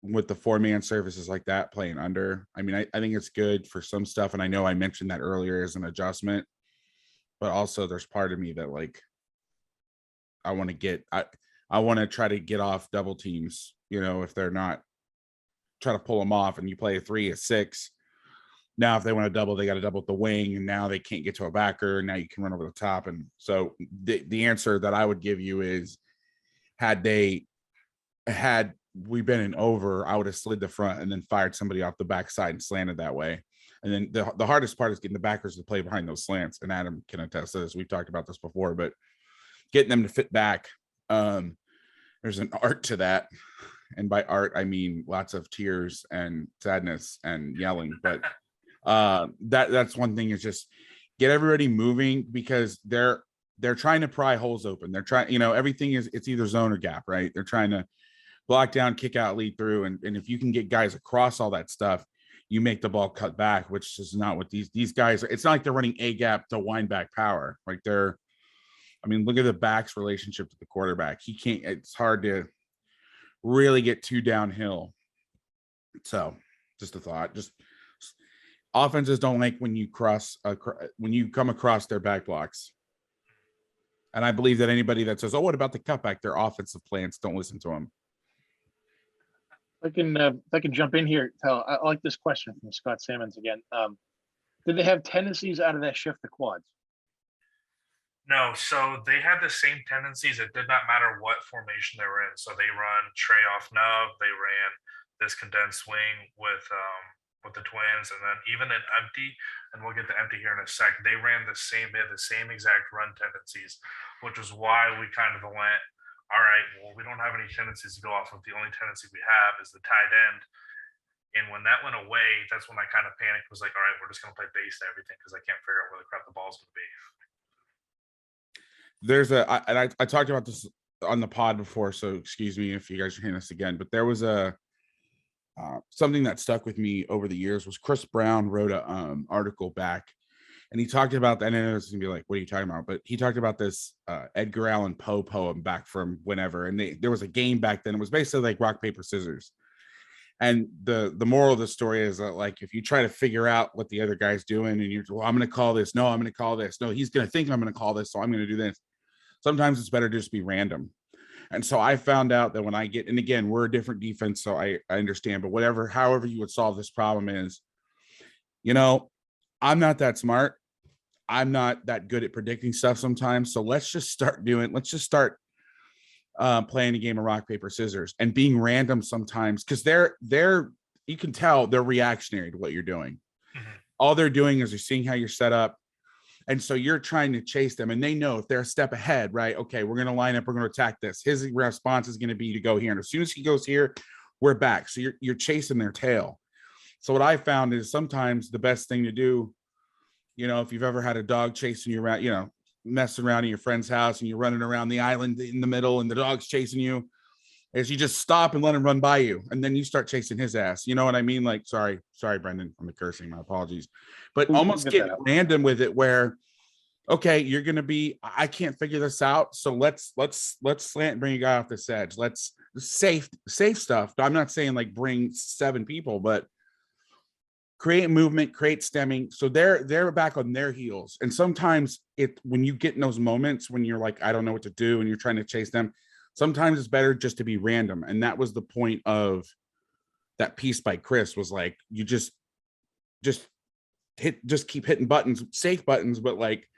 with the 4-man services like that playing under. I mean, I think it's good for some stuff, and I know I mentioned that earlier as an adjustment, but also there's part of me that I want to try to get off double teams. You know, if they're not, try to pull them off, and you play a 3, a 6. Now, if they want to double, they got to double with the wing, and now they can't get to a backer. Now you can run over the top. And so the answer that I would give you is, had we been in over, I would have slid the front and then fired somebody off the backside and slanted that way. And then the hardest part is getting the backers to play behind those slants. And Adam can attest to this. We've talked about this before, but getting them to fit back There's an art to that. And by art, I mean lots of tears and sadness and yelling. But that's one thing, is just get everybody moving, because they're trying to pry holes open. They're trying, everything it's either zone or gap, right? They're trying to block down, kick out, lead through. And if you can get guys across all that stuff, you make the ball cut back, which is not what these guys are. It's not like they're running a gap to wind back power. Like look at the back's relationship to the quarterback. It's hard to really get too downhill. So just a thought. Just offenses don't like when you come across their back blocks. And I believe that anybody that says, "Oh, what about the cutback?" Their offensive plans, don't listen to them. If I can jump in here, Tal, I like this question from Scott Sammons again. Did they have tendencies out of that shift to quads? No, so they had the same tendencies. It did not matter what formation they were in. So they run tray off nub. They ran this condensed swing with the twins, and then even in empty, and we'll get to empty here in a sec. They ran the same. They had the same exact run tendencies, which is why we kind of went, all right, well, we don't have any tendencies to go off of. The only tendency we have is the tight end. And when that went away, that's when I kind of panicked. Was like, all right, we're just going to play base to everything, because I can't figure out where the crap the ball's going to be. I talked about this on the pod before, so excuse me if you guys are hearing this again, but there was something that stuck with me over the years. Was Chris Brown wrote a article back, and he talked about that. And I was gonna be like, what are you talking about? But he talked about this Edgar Allan Poe poem back from whenever, and there was a game back then. It was basically like rock, paper, scissors. And the moral of the story is that, like, if you try to figure out what the other guy's doing, and you're, well, I'm going to call this. No, I'm going to call this. No, he's going to think I'm going to call this, so I'm going to do this. Sometimes it's better to just be random. And so I found out that when I get, and again, we're a different defense, so I understand, but however you would solve this problem is, I'm not that smart. I'm not that good at predicting stuff sometimes. So let's just start playing a game of rock, paper, scissors, and being random sometimes, because you can tell they're reactionary to what you're doing. Mm-hmm. All they're doing is they're seeing how you're set up. And so you're trying to chase them, and they know if they're a step ahead, right? Okay, we're going to line up. We're going to attack this. His response is going to be to go here. And as soon as he goes here, we're back. So you're chasing their tail. So what I found is sometimes the best thing to do, if you've ever had a dog chasing you around, messing around in your friend's house and you're running around the island in the middle and the dog's chasing you, is you just stop and let him run by you, and then you start chasing his ass. You know what I mean? Like, sorry, Brendan, I'm cursing, my apologies, but almost get random with it, where, okay, you're going to be, I can't figure this out. So let's slant and bring a guy off this edge. Let's safe stuff. I'm not saying like bring 7 people, but create movement, create stemming. So they're back on their heels. And sometimes when you get in those moments when you're like, I don't know what to do, and you're trying to chase them, sometimes it's better just to be random. And that was the point of that piece by Chris, was like, you just keep hitting buttons, safe buttons, but like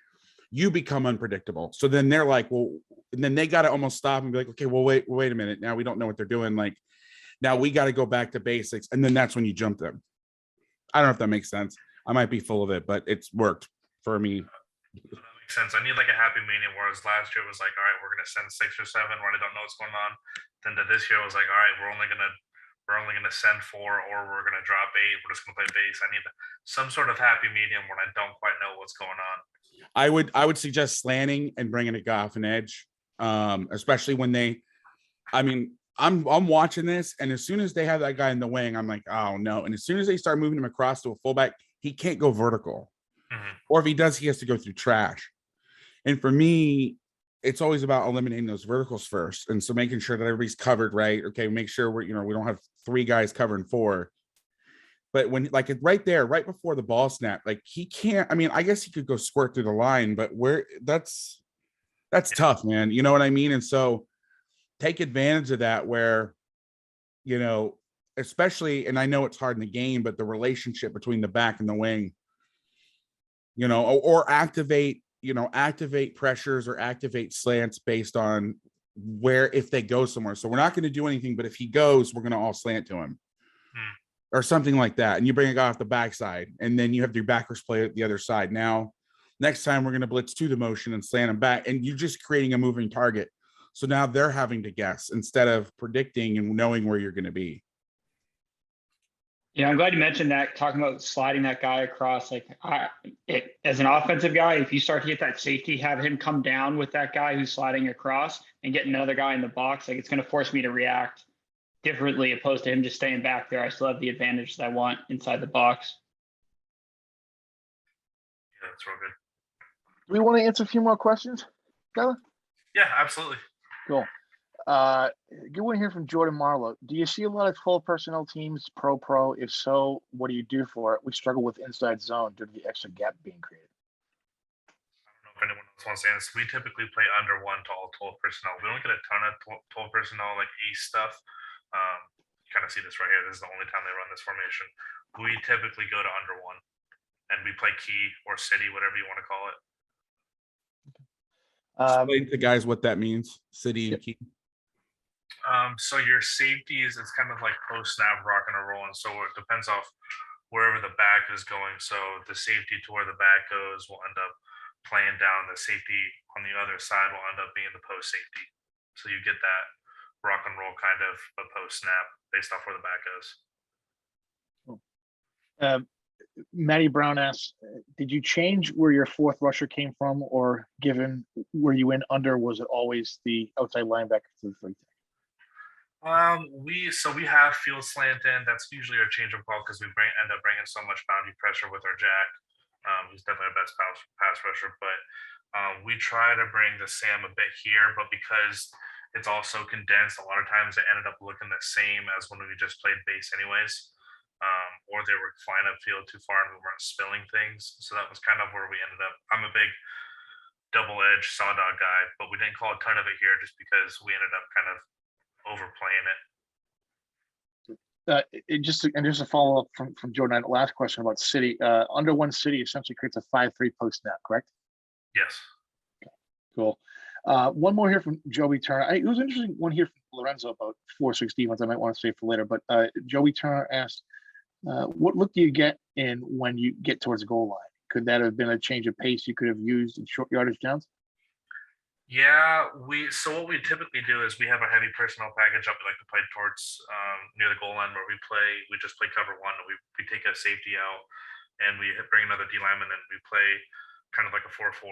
you become unpredictable. So then they're like, well, and then they got to almost stop and be like, okay, well, wait a minute. Now we don't know what they're doing. Like, now we got to go back to basics. And then that's when you jump them. I don't know if that makes sense. I might be full of it, but it's worked for me. That makes sense. I need like a happy medium, whereas last year was like, all right, we're going to send 6 or 7 when I don't know what's going on. Then to this year was like, all right, we're only going to send 4, or we're going to drop 8. We're just going to play base. I need some sort of happy medium when I don't quite know what's going on. I would suggest slanting and bringing a guy off an edge, especially when I'm watching this, and as soon as they have that guy in the wing, I'm like, oh no. And as soon as they start moving him across to a fullback, he can't go vertical. Mm-hmm. Or if he does, he has to go through trash. And for me, it's always about eliminating those verticals first. And so making sure that everybody's covered, right? Okay, make sure we don't have 3 guys covering 4. But when, like, right there, right before the ball snap, like, he can't, I guess he could go squirt through the line, but that's tough, man. You know what I mean? And so take advantage of that, where, especially, and I know it's hard in the game, but the relationship between the back and the wing, or activate pressures or activate slants based on where, if they go somewhere. So we're not going to do anything, but if he goes, we're going to all slant to him. Or something like that. And you bring a guy off the backside, and then you have your backers play at the other side. Now, next time we're going to blitz to the motion and slant him back, and you're just creating a moving target. So now they're having to guess instead of predicting and knowing where you're going to be. Yeah, I'm glad you mentioned that, talking about sliding that guy across. Like, as an offensive guy, if you start to get that safety, have him come down with that guy who's sliding across and get another guy in the box, like it's going to force me to react differently opposed to him just staying back there. I still have the advantage that I want inside the box. Yeah, that's real good. Do we want to answer a few more questions, Skylar? Yeah, absolutely. Cool. Good one here from Jordan Marlowe. Do you see a lot of full personnel teams, pro? If so, what do you do for it? We struggle with inside zone due to the extra gap being created. I don't know if anyone else wants to answer. We typically play under 1 to all 12 personnel. We don't get a ton of 12 personnel like ace stuff. You kind of see this right here. This is the only time they run this formation. We typically go to under 1, and we play key or city, whatever you want to call it. Explain to the guys what that means. City and key. So your safeties, it's kind of like post snap rock and roll, and so it depends off wherever the back is going. So the safety to where the back goes will end up playing down. The safety on the other side will end up being the post safety. So you get that rock and roll kind of a post snap based off where the back goes. Matty Brown asks, did you change where your fourth rusher came from, or given where you went under, was it always the outside linebacker to the 3 tech? We have field slant in. That's usually our change of call because we end up bringing so much boundary pressure with our jack. He's definitely our best pass rusher, but we try to bring the Sam a bit here, but because it's also condensed, a lot of times it ended up looking the same as when we just played base anyways. Or they were flying upfield too far and we weren't spilling things. So that was kind of where we ended up. I'm a big double-edged saw dog guy, but we didn't call a ton of it here just because we ended up kind of overplaying it. Just a follow up from Jordan. Last question about city. Under 1 city essentially creates a 5-3 post snap, correct? Yes. Okay, cool. One more here from Joey Turner. It was an interesting one here from Lorenzo about 4-6 defense. I might want to save for later, but Joey Turner asked, what look do you get in when you get towards the goal line? Could that have been a change of pace you could have used in short yardage downs? Yeah, so what we typically do is we have a heavy personnel package up. We like to play towards near the goal line where we just play cover 1. We take a safety out and we bring another D lineman and we play kind of like a 4-4.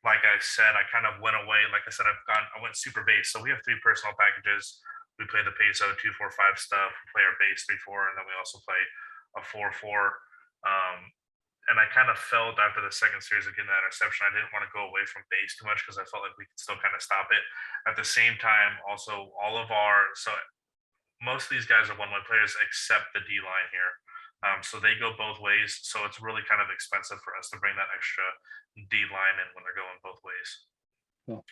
Like I said, I kind of went away. Like I said, I went super base. So we have 3 personnel packages. We play the peso 2-4-5 stuff. We play our base 3-4, and then we also play a 4-4. And I kind of felt after the second series of getting that interception, I didn't want to go away from base too much because I felt like we could still kind of stop it. At the same time, also most of these guys are one-way players except the D line here. So they go both ways. So it's really kind of expensive for us to bring that extra D line in when they're going both ways. Well,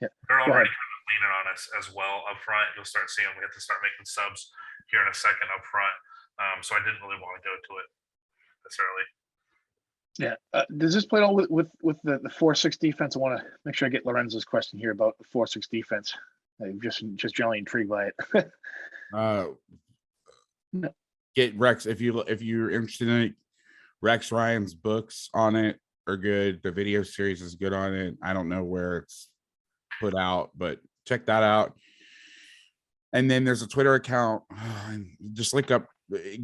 they're already kind of leaning on us as well up front. You'll start seeing we have to start making subs here in a second up front. So I didn't really want to go to it this early. Yeah. Does this play all with the 4-6 defense? I want to make sure I get Lorenzo's question here about the 4-6 defense. I'm just generally intrigued by it. No. Get Rex if you're interested in it. Rex Ryan's books on it are good. The video series is good on it. I don't know where it's put out, but check that out. And then there's a Twitter account. Just look up,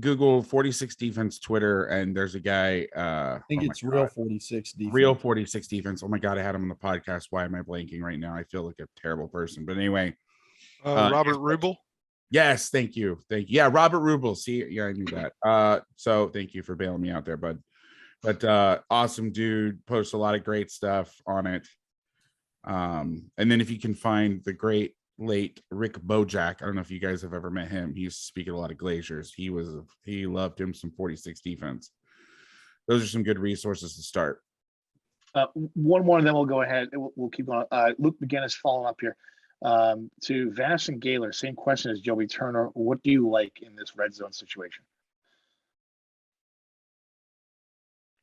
Google 46 defense Twitter, and there's a guy. I think it's Real 46 defense. Real 46 defense. Oh my God, I had him on the podcast. Why am I blanking right now? I feel like a terrible person. But anyway, Robert Rubel. Yes, thank you. Yeah, Robert Rubel. See, yeah, I knew that. So thank you for bailing me out there, bud. But awesome dude, posts a lot of great stuff on it. And then if you can find the great late Rick Bojack, I don't know if you guys have ever met him. He used to speak at a lot of Glaciers. He loved him some 46 defense. Those are some good resources to start. One more, and then we'll go ahead. We'll keep on. Luke McGinnis following up here. To Vass and Gaylor, same question as Joey Turner. What do you like in this red zone situation?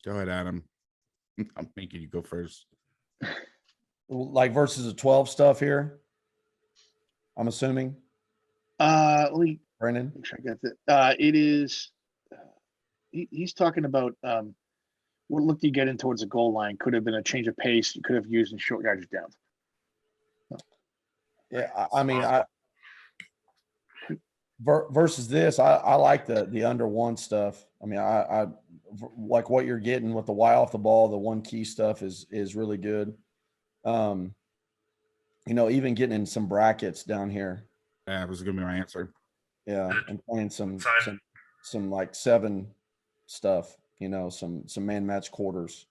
Go ahead, Adam. I'm making you go first. Like versus a 12 stuff here, I'm assuming. Let me Brennan, make sure I get that. It is. He's talking about what look do you get in towards the goal line? Could have been a change of pace you could have used in short yardage downs. Yeah, I mean, versus this, I like the under one stuff. I mean, I like what you're getting with the Y off the ball. The one key stuff is really good. You know, even getting in some brackets down here. Yeah, that was gonna be my answer. Yeah, and playing some like 7 stuff. You know, some man match quarters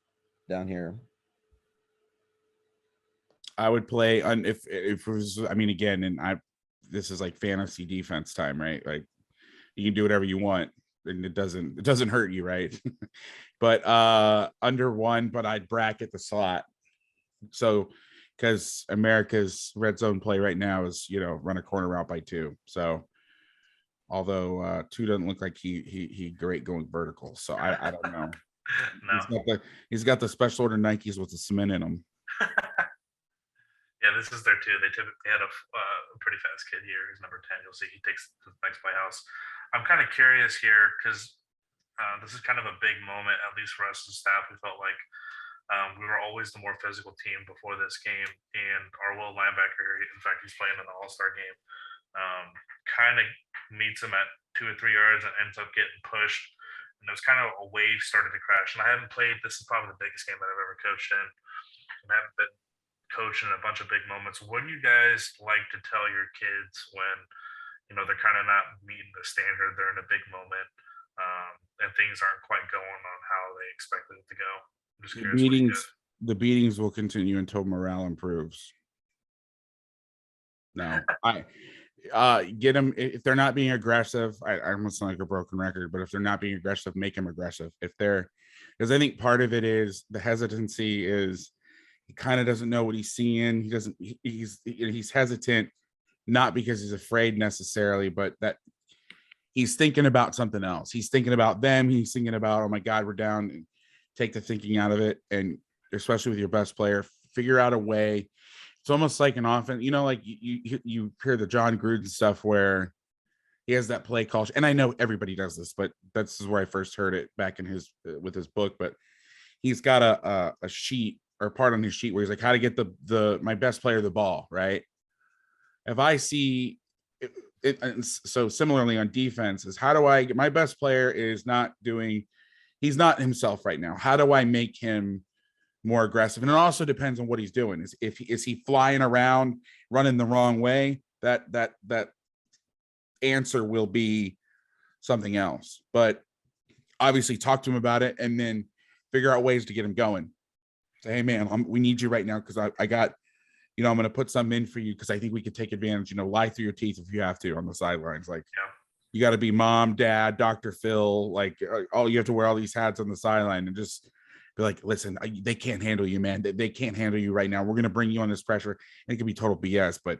down here. I would play on if it was. I mean, again, this is like fantasy defense time, right? Like you can do whatever you want, and it doesn't hurt you, right? But under 1, but I'd bracket the slot. So because America's red zone play right now is, you know, run a corner route by 2. So although 2 doesn't look like he great going vertical. So I don't know. No. He's got the special order Nikes with the cement in them. Yeah, this is their 2. They typically had a pretty fast kid here. He's number 10. You'll see he takes the next play house. I'm kind of curious here because this is kind of a big moment, at least for us as staff. We felt like we were always the more physical team before this game, and our little linebacker, in fact, he's playing in the All-Star game, kind of meets him at 2 or 3 yards and ends up getting pushed. And it was kind of a wave started to crash. And I haven't played. This is probably the biggest game that I've ever coached in. And I haven't been coaching a bunch of big moments. What do you guys like to tell your kids when, you know, they're kind of not meeting the standard, they're in a big moment, and things aren't quite going on how they expected it to go? I'm just curious. The beatings will continue until morale improves. No, get them if they're not being aggressive. I almost sound like a broken record, but if they're not being aggressive, make them aggressive. Because I think part of it is the hesitancy is he kind of doesn't know what he's seeing. He's hesitant, not because he's afraid necessarily, but that he's thinking about something else. He's thinking about them. He's thinking about, oh my God, we're down. And take the thinking out of it. And especially with your best player, figure out a way. It's almost like an offense, you know, like you hear the John Gruden stuff where he has that play call. And I know everybody does this, but this is where I first heard it back in with his book. But he's got a sheet or part on his sheet where he's like, how to get my best player the ball, right? If I see it, and so similarly on defense is how do I get my best player he's not himself right now. How do I make him more aggressive? And it also depends on what he's doing. Is he flying around running the wrong way? That answer will be something else. But obviously talk to him about it and then figure out ways to get him going. Say, hey man, we need you right now because I got, you know, I'm going to put something in for you because I think we could take advantage, you know, lie through your teeth if you have to on the sidelines. Like, Yeah. You got to be mom, dad, Dr. Phil, like you have to wear all these hats on the sideline and just be like, listen, they can't handle you, man. They can't handle you right now. We're going to bring you on this pressure. And it could be total BS, but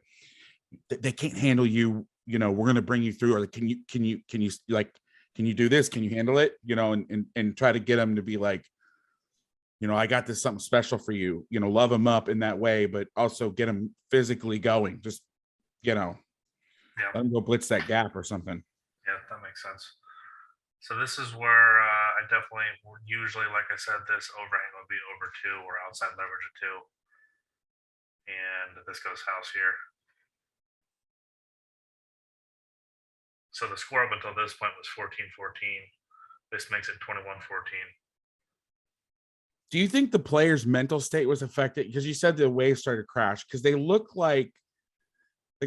they can't handle you. You know, we're going to bring you through. Or can you do this? Can you handle it? You know, and try to get them to be like, you know, I got this something special for you, you know, love them up in that way, but also get them physically going. Just, you know, Yeah. let them go blitz that gap or something. Yeah, that makes sense. So this is where I definitely usually, like I said, this overhang would be over 2 or outside leverage of 2. And this goes house here. So the score up until this point was 14-14. This makes it 21-14. Do you think the players' mental state was affected? Because you said the waves started to crash because they look like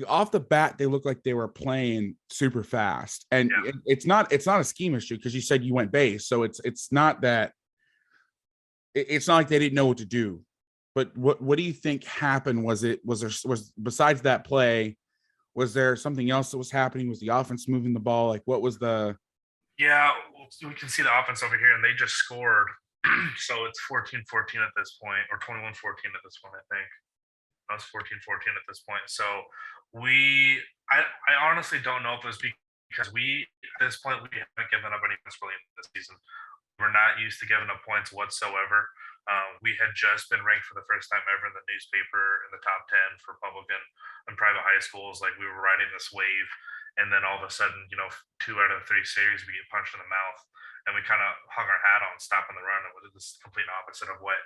off the bat, they look like they were playing super fast. And Yeah. it's not a scheme issue because you said you went base. So it's not that it's not like they didn't know what to do. But what do you think happened? Was besides that play, was there something else that was happening? Was the offense moving the ball? Like what was the Yeah, we can see the offense over here, and they just scored. So it's 14-14 at this point, or 21-14 at this point, I think. That was 14-14 at this point. So I honestly don't know if it was because at this point, we haven't given up any points really in this season. We're not used to giving up points whatsoever. We had just been ranked for the first time ever in the newspaper in the top 10 for public and private high schools. Like we were riding this wave. and then all of a sudden, 2 out of the 3 series we get punched in the mouth, and we kind of hung our hat on stopping the run. It was the complete opposite of what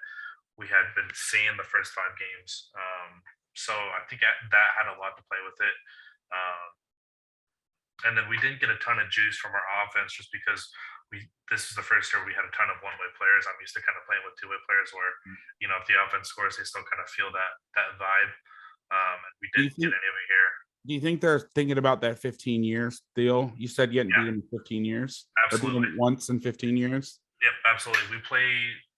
we had been seeing the first 5 games. So I think that had a lot to play with it. And then we didn't get a ton of juice from our offense just because this is the first year we had a ton of one-way players. I'm used to kind of playing with two-way players where, if the offense scores, they still kind of feel that vibe. And we didn't get any of it here. Do you think they're thinking about that 15 years deal? You said you hadn't beaten 15 years. Absolutely. Or once in 15 years. Yep, absolutely. We play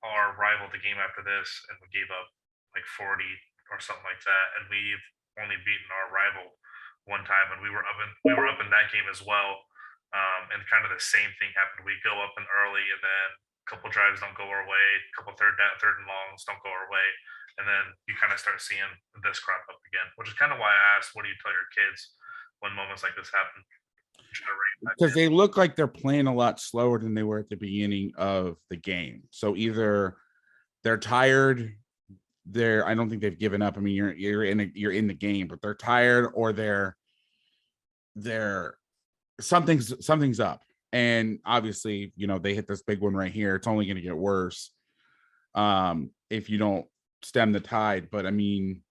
our rival the game after this, and we gave up like 40 or something like that, and we've only beaten our rival one time, and we were up in that game as well. And kind of the same thing happened. We go up in early, and then a couple drives don't go our way, a couple third and longs don't go our way, and then you kind of start seeing this crop up again, which is kind of why I asked, what do you tell your kids when moments like this happen? Because they look like they're playing a lot slower than they were at the beginning of the game. So either they're tired, I don't think they've given up. I mean, you're in the game, but they're tired, or they're something's up. And obviously, they hit this big one right here. It's only going to get worse if you don't stem the tide. But I mean,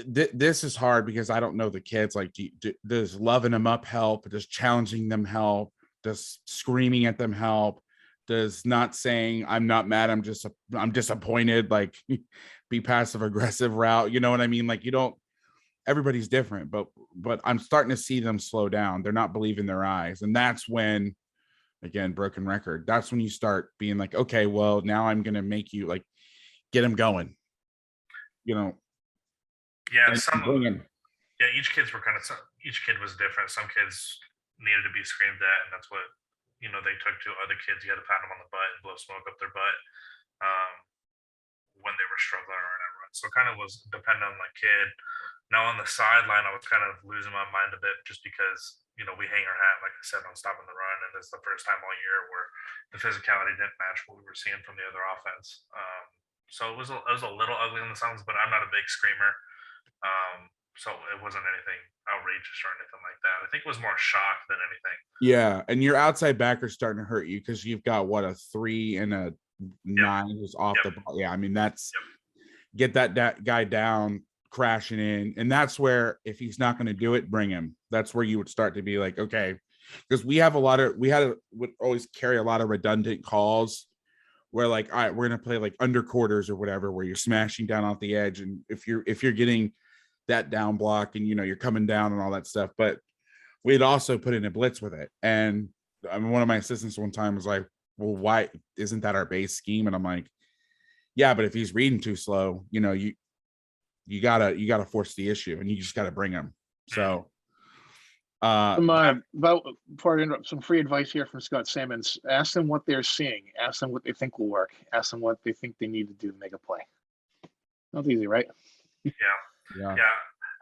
this is hard because I don't know the kids. Like, does loving them up help? Does challenging them help? Does screaming at them help? Does not saying I'm not mad, I'm disappointed, like be passive aggressive route? You know what I mean? Like, everybody's different, but I'm starting to see them slow down. They're not believing their eyes. And that's when, again, broken record, that's when you start being like, okay, well, now I'm going to make you like get them going, Yeah, each kid was different. Some kids needed to be screamed at, and that's what they took to. Other kids, you had to pat them on the butt and blow smoke up their butt when they were struggling or whatever. So it kind of was dependent on the kid. Now on the sideline, I was kind of losing my mind a bit just because we hang our hat, like I said, on stopping the run, and it's the first time all year where the physicality didn't match what we were seeing from the other offense. So it was a little ugly on the sounds, but I'm not a big screamer. So it wasn't anything outrageous or anything like that. I think it was more shock than anything. Yeah, and your outside backer's starting to hurt you because you've got a 3 and a 9 who's off the ball. Yeah, I mean, that's get that guy down, crashing in, and that's where, if he's not going to do it, bring him. That's where you would start to be like, okay, because we would always carry a lot of redundant calls where like, all right, we're going to play like underquarters or whatever, where you're smashing down off the edge, and if you're getting that down block and you're coming down and all that stuff. But we'd also put in a blitz with it, and one of my assistants one time was like, well, why isn't that our base scheme? And I'm like, yeah, but if he's reading too slow, you gotta force the issue, and you just gotta bring him. So before I interrupt, some free advice here from Scott Simmons. Ask them what they're seeing. Ask them what they think will work. Ask them what they think they need to do to make a play. Not easy, right? Yeah.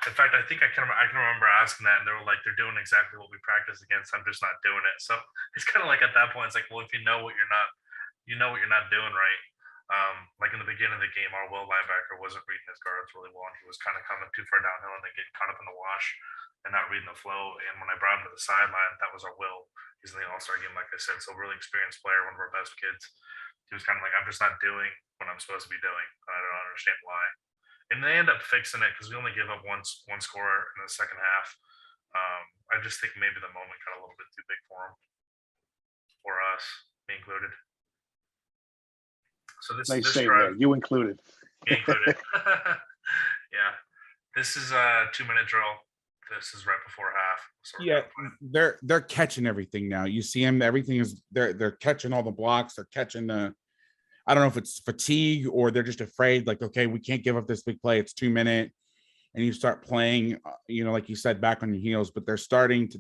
In fact, I think I can remember asking that, and they were like, "They're doing exactly what we practiced against. I'm just not doing it." So it's kind of like at that point, it's like, well, if you know what you're not doing right. Like in the beginning of the game, our will linebacker wasn't reading his guards really well, and he was kind of coming too far downhill and then getting caught up in the wash and not reading the flow. And when I brought him to the sideline, that was our will. He's in the All-Star game, like I said, so really experienced player, one of our best kids. He was kind of like, I'm just not doing what I'm supposed to be doing. I don't understand why. And they end up fixing it because we only gave up one score in the second half. I just think maybe the moment got a little bit too big for him, for us, me included. So this drive, you included. Me included. Yeah, this is a 2-minute drill. This is right before half. So they're catching everything now. You see them. Everything is they're catching all the blocks. They're catching the. I don't know if it's fatigue or they're just afraid, like, okay, we can't give up this big play. It's 2 minute, and you start playing, like you said, back on your heels, but they're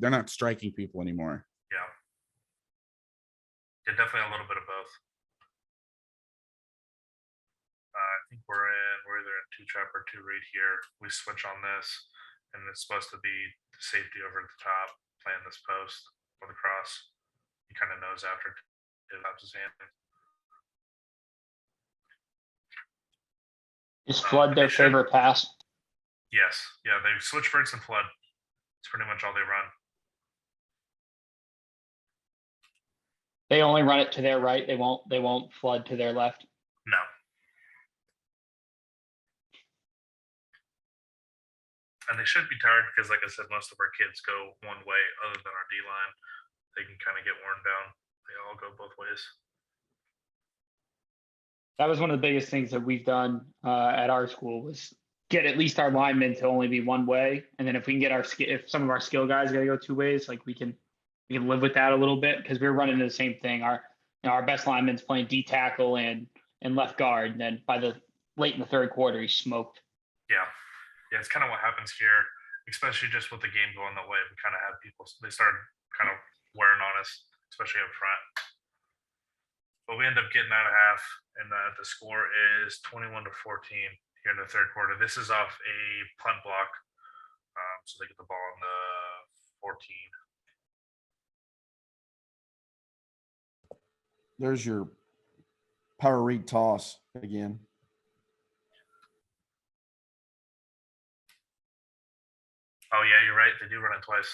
not striking people anymore. Yeah, definitely a little bit of both. I think we're either in 2 trap or 2 read here. We switch on this, and it's supposed to be the safety over at the top, playing this post or the cross. He kind of knows after it laps his hand. Is flood their favorite pass? Yes. Yeah, they switch Ferguson flood. It's pretty much all they run. They only run it to their right. They won't flood to their left. No. And they should be tired because, like I said, most of our kids go one way other than our D line. They can kind of get worn down. They all go both ways. That was one of the biggest things that we've done at our school was get at least our linemen to only be one way. And then if we can get if some of our skill guys got to go two ways, like we can live with that a little bit because we're running the same thing. Our best lineman's playing D tackle and left guard. And then by the late in the third quarter, he's smoked. Yeah. Yeah, it's kind of what happens here, especially just with the game going that way. We kind of have people, they started kind of wearing on us, especially up front. But we end up getting out of half, and the score is 21-14 here in the third quarter. This is off a punt block, so they get the ball on the 14. There's your power read toss again. Oh, yeah, you're right. They do run it twice.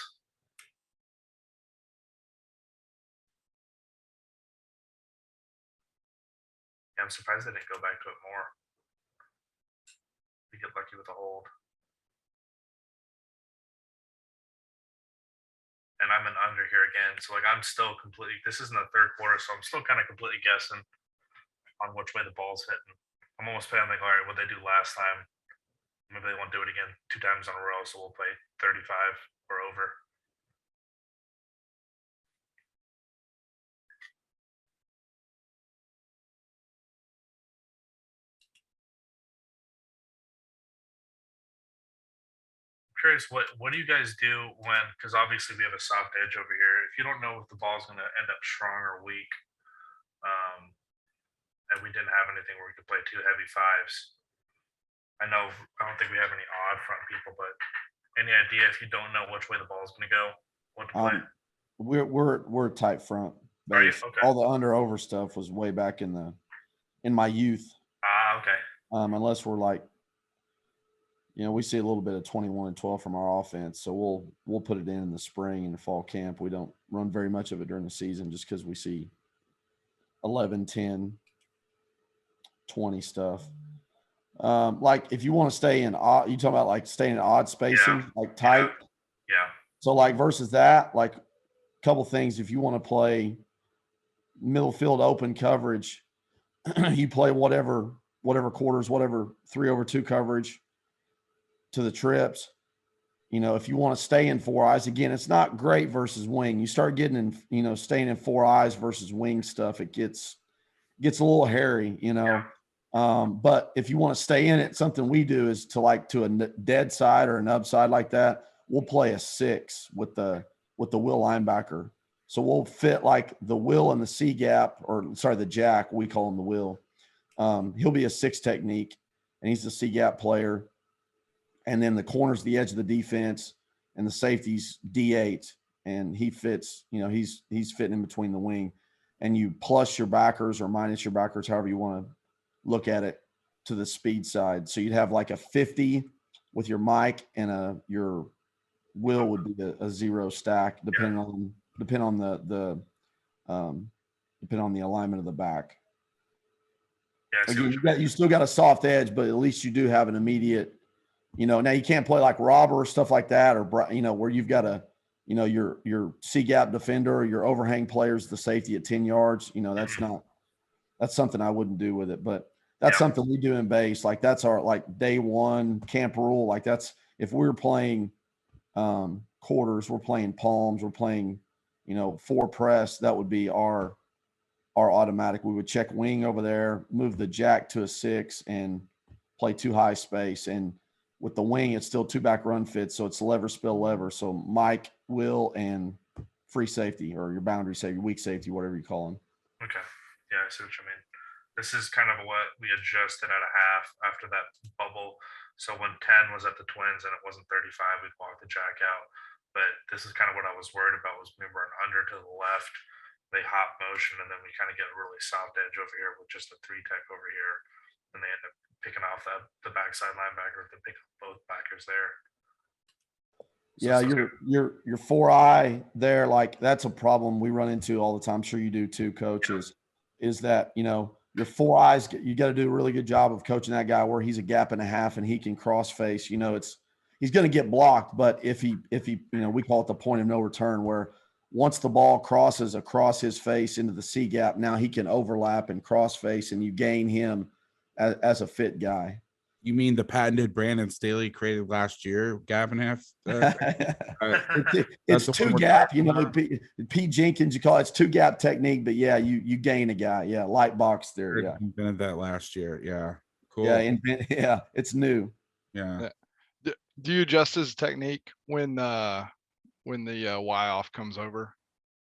Yeah, I'm surprised they didn't go back to it more. We get lucky with a hold. And I'm an under here again. So, like, I'm still completely, this isn't the third quarter, so I'm still kind of completely guessing on which way the ball's hitting. I'm almost playing like, all right, what they do last time, maybe they won't do it again 2 times in a row, so we'll play 35 or over. I'm curious, what do you guys do when, because obviously we have a soft edge over here. If you don't know if the ball's going to end up strong or weak, and we didn't have anything where we could play 2 heavy 5s. I don't think we have any odd front people, but any idea if you don't know which way the ball is going to go, what to play? We're tight front. Are you? Base. Okay. All the under over stuff was way back in my youth. Okay. Unless we're like, we see a little bit of 21-12 from our offense, so we'll put it in the spring and the fall camp. We don't run very much of it during the season just because we see 11, 10, 20 stuff. Like if you want to stay in odd, you talking about like staying in odd spacing, like tight. Yeah. So like versus that, like a couple things. If you want to play middle field open coverage, you play whatever quarters, whatever 3/2 coverage to the trips. If you want to stay in 4 eyes, again, it's not great versus wing. You start getting in, staying in 4 eyes versus wing stuff, it gets a little hairy, Yeah. But if you want to stay in it, something we do is to a dead side or an upside like that, we'll play a 6 with the will linebacker. So we'll fit like the will and the C gap, the jack, we call him the will. He'll be a 6 technique, and he's the C gap player. And then the corner's the edge of the defense, and the safety's D8, and he fits. He's fitting in between the wing, and you plus your backers or minus your backers, however you want to look at it, to the speed side. So you'd have like a 50 with your mic, and your will would be a 0 stack, depending on the alignment of the back. Yeah. Again, you still got a soft edge, but at least you do have an immediate. Now you can't play like robber or stuff like that, or where you've got your C gap defender or your overhang players, the safety at 10 yards. That's something I wouldn't do with it, but that's something we do in base. Like that's our like day one camp rule. Like that's if we're playing quarters, we're playing palms, we're playing 4 press. That would be our automatic. We would check wing over there, move the jack to a 6, and play 2 high space. And with the wing, it's still 2 back run fits, so it's lever, spill, lever. So Mike, Will, and free safety, or your boundary safety, weak safety, whatever you call them. Okay. Yeah, I see what you mean. This is kind of what we adjusted at a half after that bubble. So when 10 was at the Twins and it wasn't 35, we'd walk the jack out. But this is kind of what I was worried about was we were an under to the left. They hop motion, and then we kind of get a really soft edge over here with just a 3 tech over here. And they end up picking off the backside linebacker. They pick up both backers there. Yeah, your 4-eye there, like that's a problem we run into all the time. I'm sure you do too, coaches. Is that, you know, your 4 eyes, you got to do a really good job of coaching that guy where he's a gap and a half and he can cross face. You know, he's going to get blocked, but if he, you know, we call it the point of no return, where once the ball crosses across his face into the C gap, now he can overlap and cross face, and you gain him as a fit guy. You mean the patented Brandon Staley created last year, gap and a half? It's two gap, you know, Pete Jenkins, you call it, it's 2 gap technique, but yeah, you gain a guy. Yeah. Light box there. Yeah. Invented that last year. Yeah. Cool. Yeah. It's new. Yeah. Do you adjust his technique when the Y off comes over?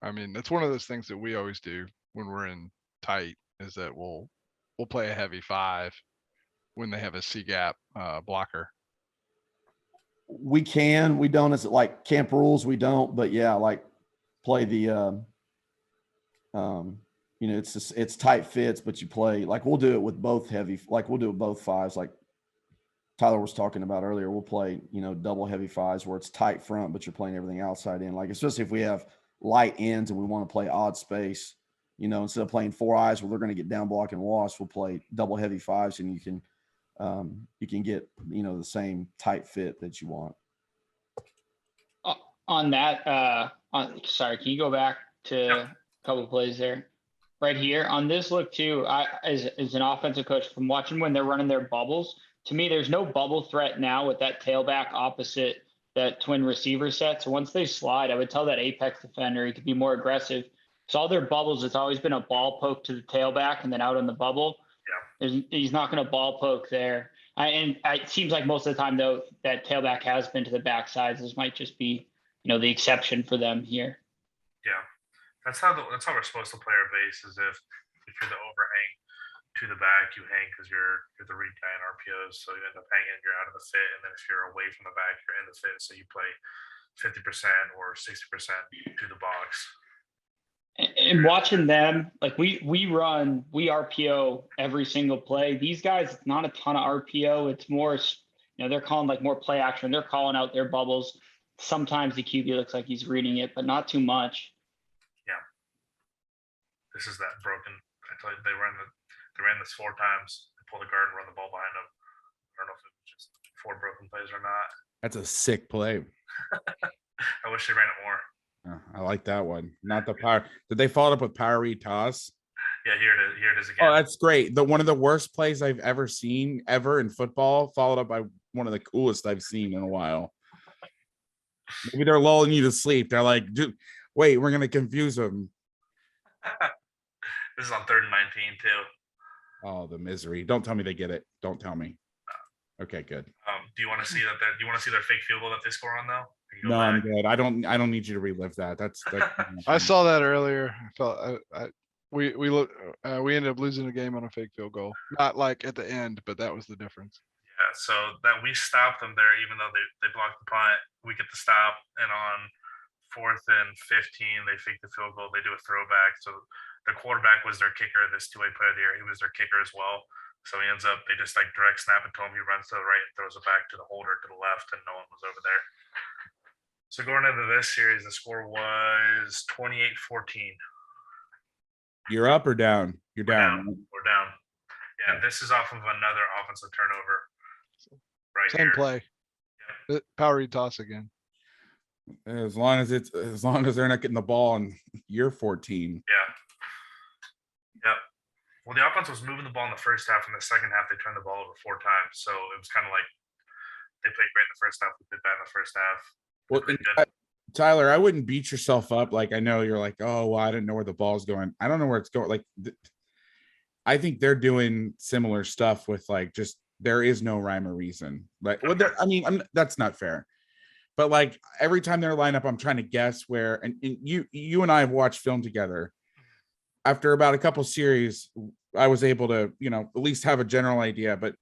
I mean, it's one of those things that we always do when we're in tight, is that we'll play a heavy 5 when they have a C gap blocker. We don't, as like camp rules, we don't, but yeah, like play the, you know, it's tight fits, but you play, like we'll do it with both heavy, like we'll do it both 5s, like Tyler was talking about earlier. We'll play, you know, double heavy 5s where it's tight front, but you're playing everything outside in, like, especially if we have light ends and we want to play odd space, you know, instead of playing 4 eyes where they're going to get down block and wash, we'll play double heavy 5s, and you can get, you know, the same tight fit that you want. On that, sorry, can you go back to a couple of plays there? Right here on this look too, as an offensive coach, from watching when they're running their bubbles, to me, there's no bubble threat now with that tailback opposite that twin receiver set. So once they slide, I would tell that apex defender he could be more aggressive. So all their bubbles, it's always been a ball poke to the tailback and then out on the bubble. Yeah. He's not going to ball poke there. And it seems like most of the time, though, that tailback has been to the backside. This might just be, you know, the exception for them here. Yeah, that's how we're supposed to play our base. Is if you're the overhang to the back, you hang because you're the read guy in RPOs, so you end up hanging. You're out of the fit, and then if you're away from the back, you're in the fit. So you play 50% or 60% to the box. And watching them, like we RPO every single play. These guys, it's not a ton of RPO. It's more, you know, they're calling like more play action. They're calling out their bubbles. Sometimes the QB looks like he's reading it, but not too much. Yeah. This is that broken. I tell you, they ran this 4 times. They pulled the guard and run the ball behind them. I don't know if it was just 4 broken plays or not. That's a sick play. I wish they ran it more. I like that one. Not the power. Did they follow it up with power read toss? Yeah, here it is again. Oh, that's great. One of the worst plays I've ever seen in football, followed up by one of the coolest I've seen in a while. Maybe they're lulling you to sleep. They're like, dude, wait, we're gonna confuse them. This is on 3rd and 19 too. Oh, the misery! Don't tell me they get it. Don't tell me. Okay, good. Do you want to see that? Do you want to see their fake field goal that they score on though? No, back. I'm good. I don't need you to relive that. That's I saw that earlier. I felt we ended up losing the game on a fake field goal. Not like at the end, but that was the difference. Yeah, so that we stopped them there, even though they blocked the punt. We get the stop, and on 4th and 15, they fake the field goal. They do a throwback. So the quarterback was their kicker. This 2-way player of the year, he was their kicker as well. So he ends up, they just like direct snap it to him. He runs to the right and throws it back to the holder to the left, and no one was over there. So going into this series, the score was 28-14. You're up or down? You're down. We're down. Yeah, this is off of another offensive turnover. Right Same here. play. Yeah. Power read toss again. As long as they're not getting the ball and you're 14. Yeah. Yep. Well, the offense was moving the ball in the first half. In the second half, they turned the ball over 4 times. So it was kind of like they played great in the first half. We played bad in the first half. Well, Tyler, I wouldn't beat yourself up. Like, I know you're like, oh, well, I didn't know where the ball's going. I don't know where it's going. Like, I think they're doing similar stuff with like, just there is no rhyme or reason. Like, well, I mean, that's not fair. But like every time they're lined up, I'm trying to guess where. And you and I have watched film together. After about a couple series, I was able to, you know, at least have a general idea. But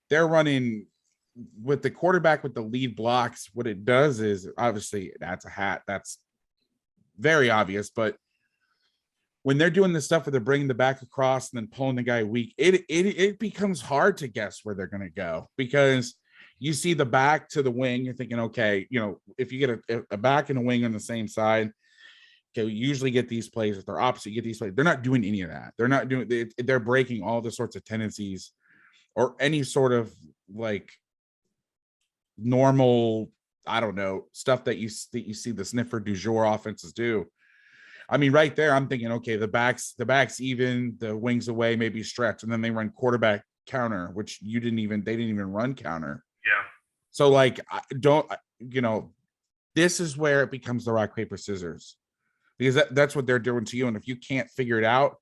they're running with the quarterback with the lead blocks. What it does is obviously that's a hat. That's very obvious. But when they're doing this stuff where they're bringing the back across and then pulling the guy weak, it becomes hard to guess where they're going to go, because you see the back to the wing, you're thinking, okay, you know, if you get a back and a wing on the same side, okay, we usually get these plays. If they're opposite, you get these plays. They're not doing any of that. They're not doing, they're breaking all the sorts of tendencies or any sort of like normal, I don't know, stuff that you see the sniffer du jour offenses do. I mean, right there, I'm thinking, okay, the back's even, the wings away, maybe stretch, and then they run quarterback counter, which they didn't even run counter. Yeah. So like, you know, this is where it becomes the rock, paper, scissors, because that's what they're doing to you. And if you can't figure it out,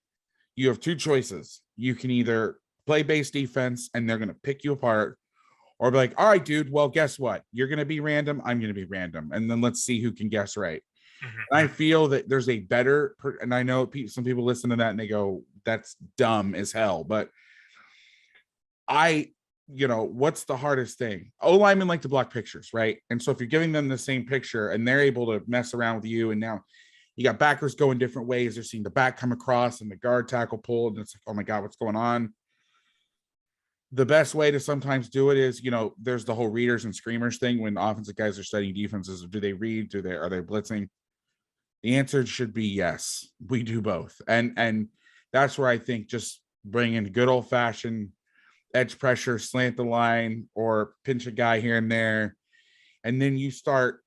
you have two choices. You can either play base defense and they're going to pick you apart, or be like, all right, dude, well, guess what? You're going to be random. I'm going to be random. And then let's see who can guess right. And I feel that there's a better, and I know some people listen to that and they go, that's dumb as hell. But you know, what's the hardest thing? O-linemen like to block pictures, right? And so if you're giving them the same picture and they're able to mess around with you, and now you got backers going different ways, they're seeing the back come across and the guard tackle pull, and it's like, oh my God, what's going on? The best way to sometimes do it is, you know, there's the whole readers and screamers thing when offensive guys are studying defenses. Do they read? Are they blitzing? The answer should be yes. We do both. And that's where I think just bringing good old fashioned edge pressure, slant the line, or pinch a guy here and there. And then you start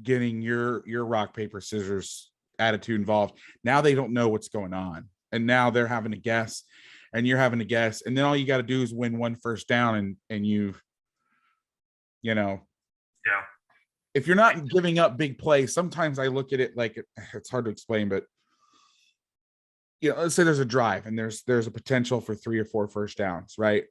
getting your rock, paper, scissors attitude involved. Now they don't know what's going on. And now they're having to guess, and you're having to guess. And then all you got to do is win one first down, and you know, Yeah. if you're not giving up big plays, sometimes I look at it like it's hard to explain, but you know, let's say there's a drive and there's a potential for 3 or 4 first downs, right?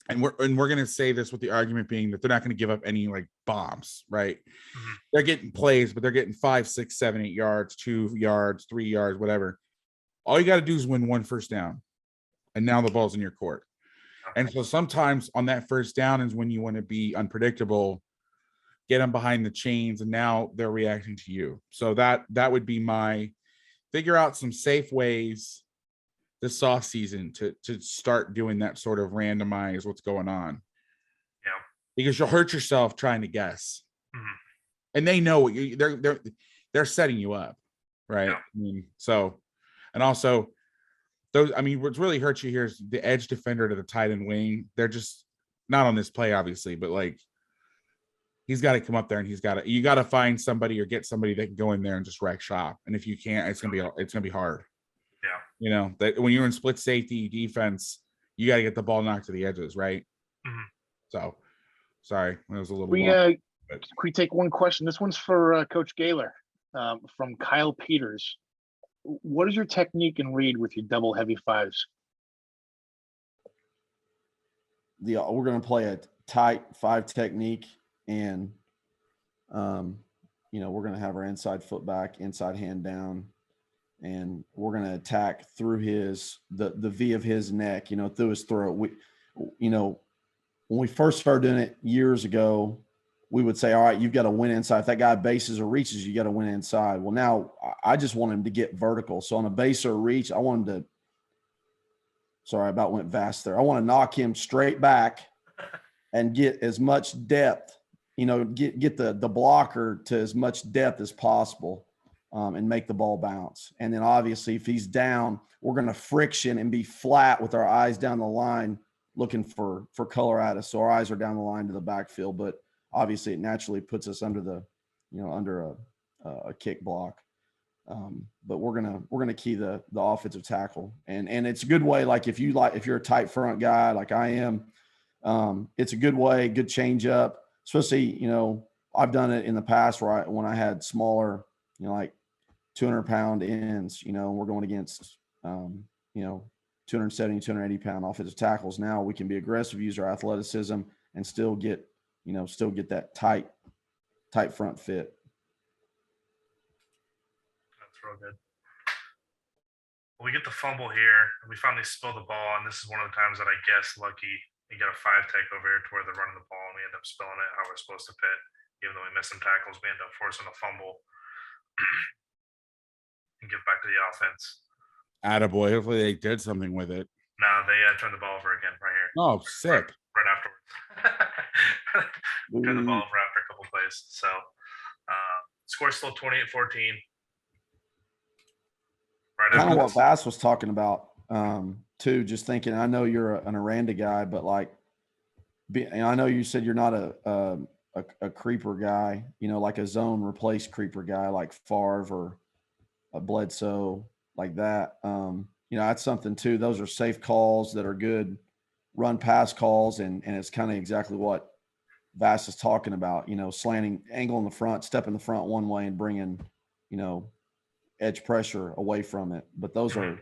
And we're going to say this with the argument being that they're not going to give up any like bombs, right? Mm-hmm. They're getting plays, but they're getting 5, 6, 7, 8 yards, 2 yards, 3 yards, whatever. All you got to do is win one first down, and now the ball's in your court. And so sometimes on that first down is when you want to be unpredictable, get them behind the chains, and now they're reacting to you. So that would be my figure out some safe ways this off season to start doing that sort of randomize what's going on. Yeah. Because you'll hurt yourself trying to guess. Mm-hmm. And they know what they're setting you up, right? Yeah. I mean, so, and also those, I mean, what's really hurt you here is the edge defender to the tight end wing. They're just not on this play, obviously, but like, he's got to come up there and you got to find somebody or get somebody that can go in there and just wreck shop. And if you can't, it's going to be hard. Yeah. You know, that when you're in split safety defense, you got to get the ball knocked to the edges, right? Mm-hmm. So, sorry, it was a little Can we take one question? This one's for Coach Gaylor from Kyle Peters. What is your technique and read with your double heavy fives? We're going to play a tight 5 technique, and you know, we're going to have our inside foot back, inside hand down, and we're going to attack through the V of his neck, you know, through his throat. You know, when we first started doing it years ago, we would say, all right, you've got to win inside. If that guy bases or reaches, you got to win inside. Well, now I just want him to get vertical. So on a base or reach, I want him to, sorry, I about went Vass there. I want to knock him straight back and get as much depth, you know, get the blocker to as much depth as possible, and make the ball bounce. And then obviously if he's down, we're going to friction and be flat with our eyes down the line, looking for color at us. So our eyes are down the line to the backfield, but obviously it naturally puts us under a kick block. But we're gonna key the offensive tackle, and it's a good way. Like if you're a tight front guy like I am, it's a good way, good change up. Especially, you know, I've done it in the past where when I had smaller, you know, like 200-pound ends, you know, we're going against, you know, 270, 280-pound offensive tackles. Now we can be aggressive, use our athleticism, and still get that tight front fit. That's real good. Well, we get the fumble here. We finally spill the ball, and this is one of the times that I guess lucky. We get a 5 tech over here to where they're running the ball, and we end up spilling it how we're supposed to fit. Even though we missed some tackles, we end up forcing a fumble and give back to the offense. Attaboy. Hopefully they did something with it. No, they turned the ball over again right here. Oh, sick. Right afterwards. Turn the ball over after a couple plays. So score still 28-14. Right Kind after of what this. Vass was talking about, too. Just thinking, I know you're an Aranda guy, but like, I know you said you're not a creeper guy, like a zone replace creeper guy like Favre or a Bledsoe, like that. That's something too. Those are safe calls that are good run pass calls, and it's kind of exactly what Vass is talking about. Slanting angle in the front, step in the front one way, and bringing edge pressure away from it. But those are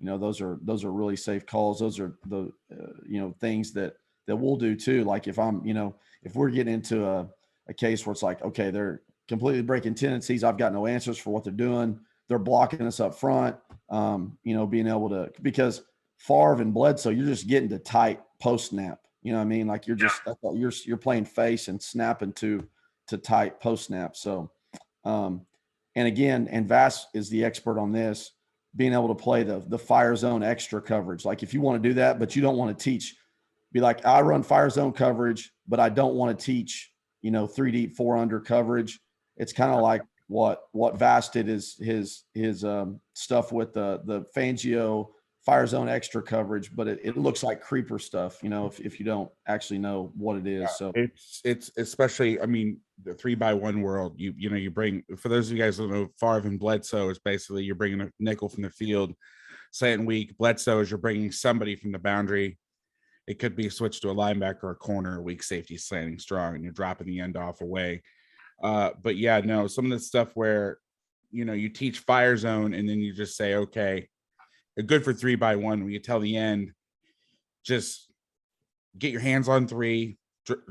really safe calls. Those are the things that we'll do too. Like if we're getting into a case where it's like, okay, they're completely breaking tendencies, I've got no answers for what they're doing, they're blocking us up front, being able to, because Favre and Bledsoe, you're just getting to tight post snap. You know what I mean? Like you're playing face and snapping to tight post snap. So and again, and Vass is the expert on this, being able to play the fire zone extra coverage. Like if you want to do that, but you don't want to teach, be like, I run fire zone coverage, but I don't want to teach, 3 deep, 4 under coverage. It's kind of like what Vass did is his stuff with the Fangio fire zone extra coverage, but it looks like creeper stuff, if you don't actually know what it is. So it's especially, I mean, the 3x1 world, you bring, for those of you guys who don't know, Favre and Bledsoe is basically you're bringing a nickel from the field, slant weak. Bledsoe is you're bringing somebody from the boundary. It could be switched to a linebacker or a corner, a weak safety slanting strong, and you're dropping the end off away. But yeah, no, some of the stuff where, you teach fire zone and then you just say, okay, good for 3x1 when you tell the end, just get your hands on 3,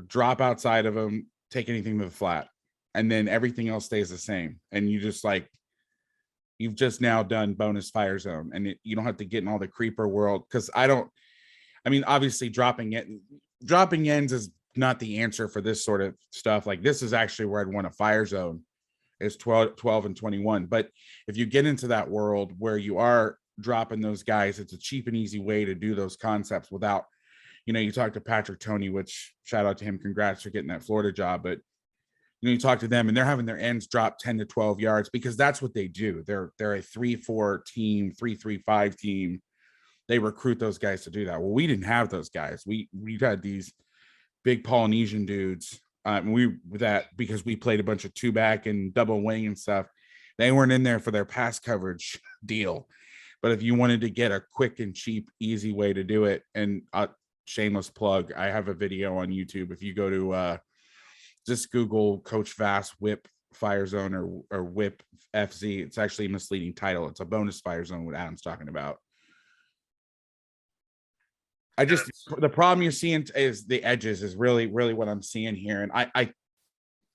drop outside of them, take anything to the flat, and then everything else stays the same. And you just you've just now done bonus fire zone, and you don't have to get in all the creeper world. Because obviously dropping ends is not the answer for this sort of stuff. Like this is actually where I'd want a fire zone is 12 and 21. But if you get into that world where you are dropping those guys, it's a cheap and easy way to do those concepts without, you talk to Patrick Toney, which shout out to him, congrats for getting that Florida job, but you talk to them and they're having their ends drop 10 to 12 yards because that's what they do. They're a 3-4 team, 3-3-5 team. They recruit those guys to do that. Well, we didn't have those guys. We had these big Polynesian dudes. Because we played a bunch of 2-back and double wing and stuff. They weren't in there for their pass coverage deal. But if you wanted to get a quick and cheap, easy way to do it, and shameless plug, I have a video on YouTube. If you go to just Google Coach Vass whip fire zone or whip FZ, it's actually a misleading title. It's a bonus fire zone, what Adam's talking about. The problem you're seeing is the edges is really, really what I'm seeing here. And I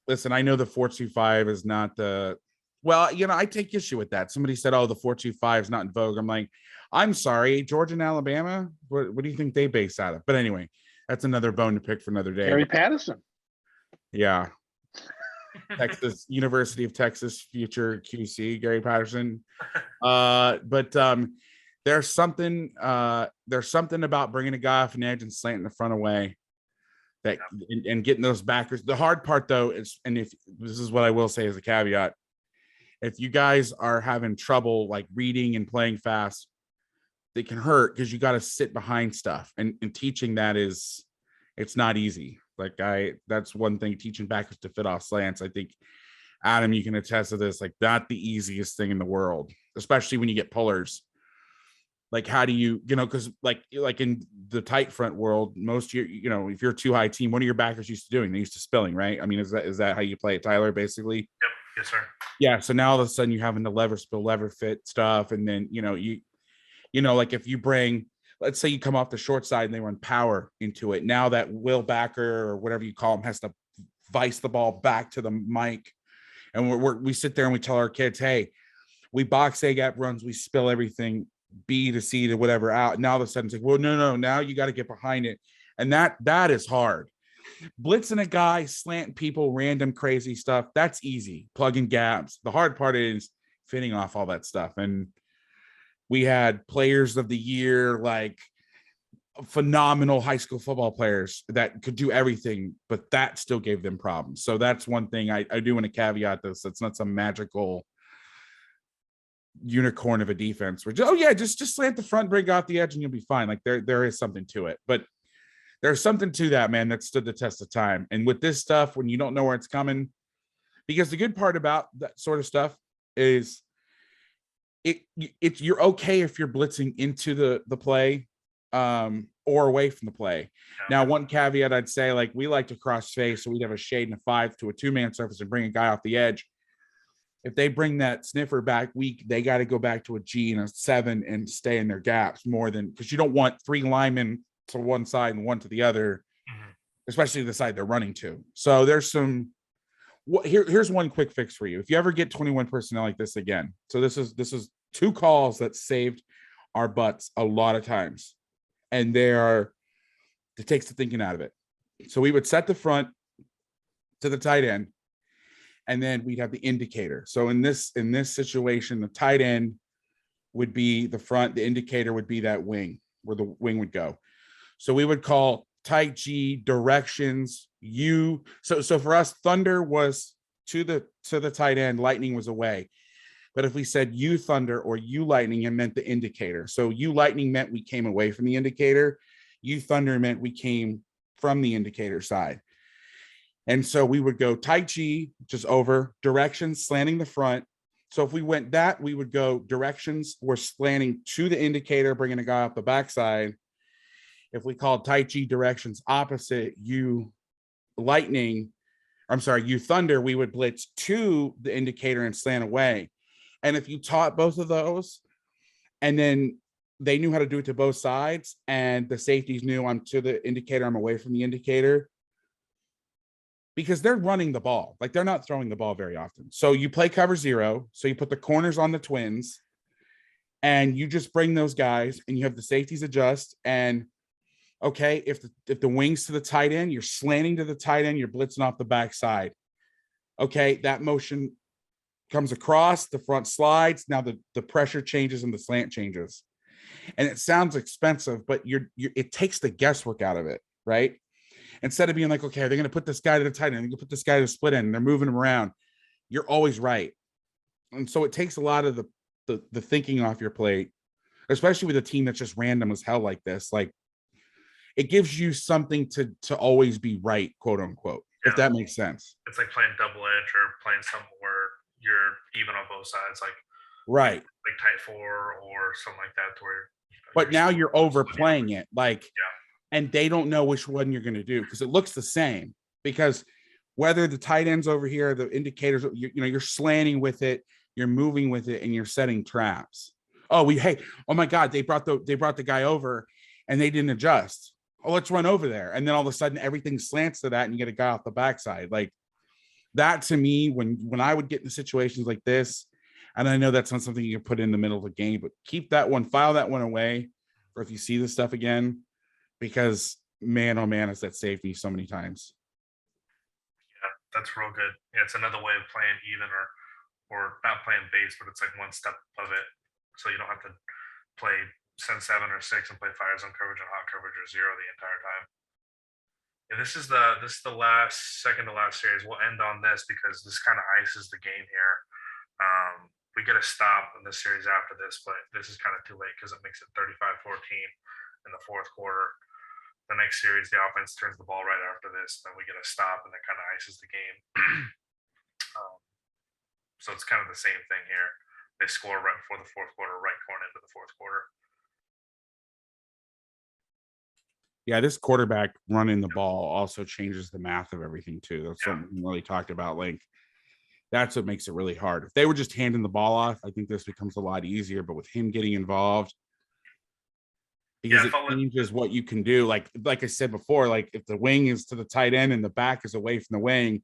listen, I know the 4.25 is not the, well, I take issue with that. Somebody said, oh, the 4.25 is not in vogue. I'm like, I'm sorry, Georgia and Alabama. What do you think they base out of? But anyway, that's another bone to pick for another day. Gary Patterson. Yeah. Texas, University of Texas, future QC, Gary Patterson. But there's something about bringing a guy off an edge and slanting the front away that and getting those backers. The hard part though is, and if this is what I will say as a caveat, if you guys are having trouble like reading and playing fast, they can hurt because you got to sit behind stuff, and teaching that it's not easy. Like that's one thing, teaching backers to fit off slants. I think Adam, you can attest to this, like not the easiest thing in the world, especially when you get pullers. Like, how do you, because like in the tight front world, most if you're a 2-high team, what are your backers used to doing? They used to spilling, right? I mean, is that how you play it, Tyler, basically? Yep. Yes, sir. Yeah. So now all of a sudden you're having the lever spill, lever fit stuff. And then, like if you bring, let's say you come off the short side and they run power into it. Now that Will backer or whatever you call him has to vice the ball back to the mic. And we sit there and we tell our kids, hey, we box A gap runs, we spill everything B to C to whatever out. Now all of a sudden it's like, well, no, now you got to get behind it. And that is hard. Blitzing a guy, slanting people, random crazy stuff, that's easy. Plugging gaps. The hard part is fitting off all that stuff. And we had players of the year like phenomenal high school football players that could do everything, but that still gave them problems. So that's one thing I do want to caveat this. It's not some magical unicorn of a defense where just slant the front, break out the edge, and you'll be fine. Like there is something to it, but there's something to that, man, that stood the test of time. And with this stuff, when you don't know where it's coming, because the good part about that sort of stuff is you're okay if you're blitzing into the play or away from the play. Now, one caveat I'd say, like, we like to cross face, so we'd have a shade and a 5 to a 2-man surface and bring a guy off the edge. If they bring that sniffer back weak, they got to go back to a G and a 7 and stay in their gaps more than, because you don't want 3 linemen to one side and one to the other, especially the side they're running to. So there's some. Here's one quick fix for you. If you ever get 21 personnel like this again, so this is 2 calls that saved our butts a lot of times, and it takes the thinking out of it. So we would set the front to the tight end, and then we'd have the indicator. So in this situation, the tight end would be the front, the indicator would be that wing where the wing would go. So we would call tight G directions U. So for us, Thunder was to the tight end, Lightning was away. But if we said U Thunder or U Lightning, it meant the indicator. So U Lightning meant we came away from the indicator. U Thunder meant we came from the indicator side. And so we would go tight G, just over, directions, slanting the front. So if we went that, we would go directions, we're slanting to the indicator, bringing a guy off the backside. If we called tight G directions opposite U Thunder, we would blitz to the indicator and slant away. And if you taught both of those, and then they knew how to do it to both sides, and the safeties knew I'm to the indicator, I'm away from the indicator, because they're running the ball. Like, they're not throwing the ball very often. So you play cover 0. So you put the corners on the twins, and you just bring those guys, and you have the safeties adjust. And okay, if the wing's to the tight end, you're slanting to the tight end, you're blitzing off the backside. Okay, that motion comes across, the front slides. Now the pressure changes and the slant changes. And it sounds expensive, but it takes the guesswork out of it, right? Instead of being like, okay, they're going to put this guy to the tight end, they're going to put this guy to the split end, and they're moving him around. You're always right. And so it takes a lot of the thinking off your plate, especially with a team that's just random as hell like this. Like, it gives you something to always be right, quote unquote, if that makes sense. It's like playing double edge or playing something where you're even on both sides, like right, like tight 4 or something like that, where. But now you're overplaying it, like, and they don't know which one you're going to do because it looks the same. Because whether the tight end's over here, the indicators, you're slanting with it, you're moving with it, and you're setting traps. Oh my God, they brought the guy over, and they didn't adjust. Oh, let's run over there. And then all of a sudden everything slants to that and you get a guy off the backside. Like, that to me, when I would get into situations like this, and I know that's not something you can put in the middle of a game, but file that one away for if you see this stuff again, because man, oh man, it's that saved me so many times. Yeah, that's real good. Yeah, it's another way of playing even or not playing base, but it's like one step above it. So you don't have to play send 7 or 6 and play fire zone coverage and hot coverage or 0 the entire time. Yeah, this is the second to last series. We'll end on this because this kind of ices the game here. We get a stop in the series after this, but this is kind of too late because it makes it 35-14 in the 4th quarter. The next series, the offense turns the ball right after this. Then we get a stop, and that kind of ices the game. So it's kind of the same thing here. They score right before the 4th quarter, right going into the 4th quarter. Yeah, this quarterback running the ball also changes the math of everything too. That's something we really talked about. Like, that's what makes it really hard. If they were just handing the ball off, I think this becomes a lot easier. But with him getting involved, because it changes what you can do. Like I said before, like if the wing is to the tight end and the back is away from the wing,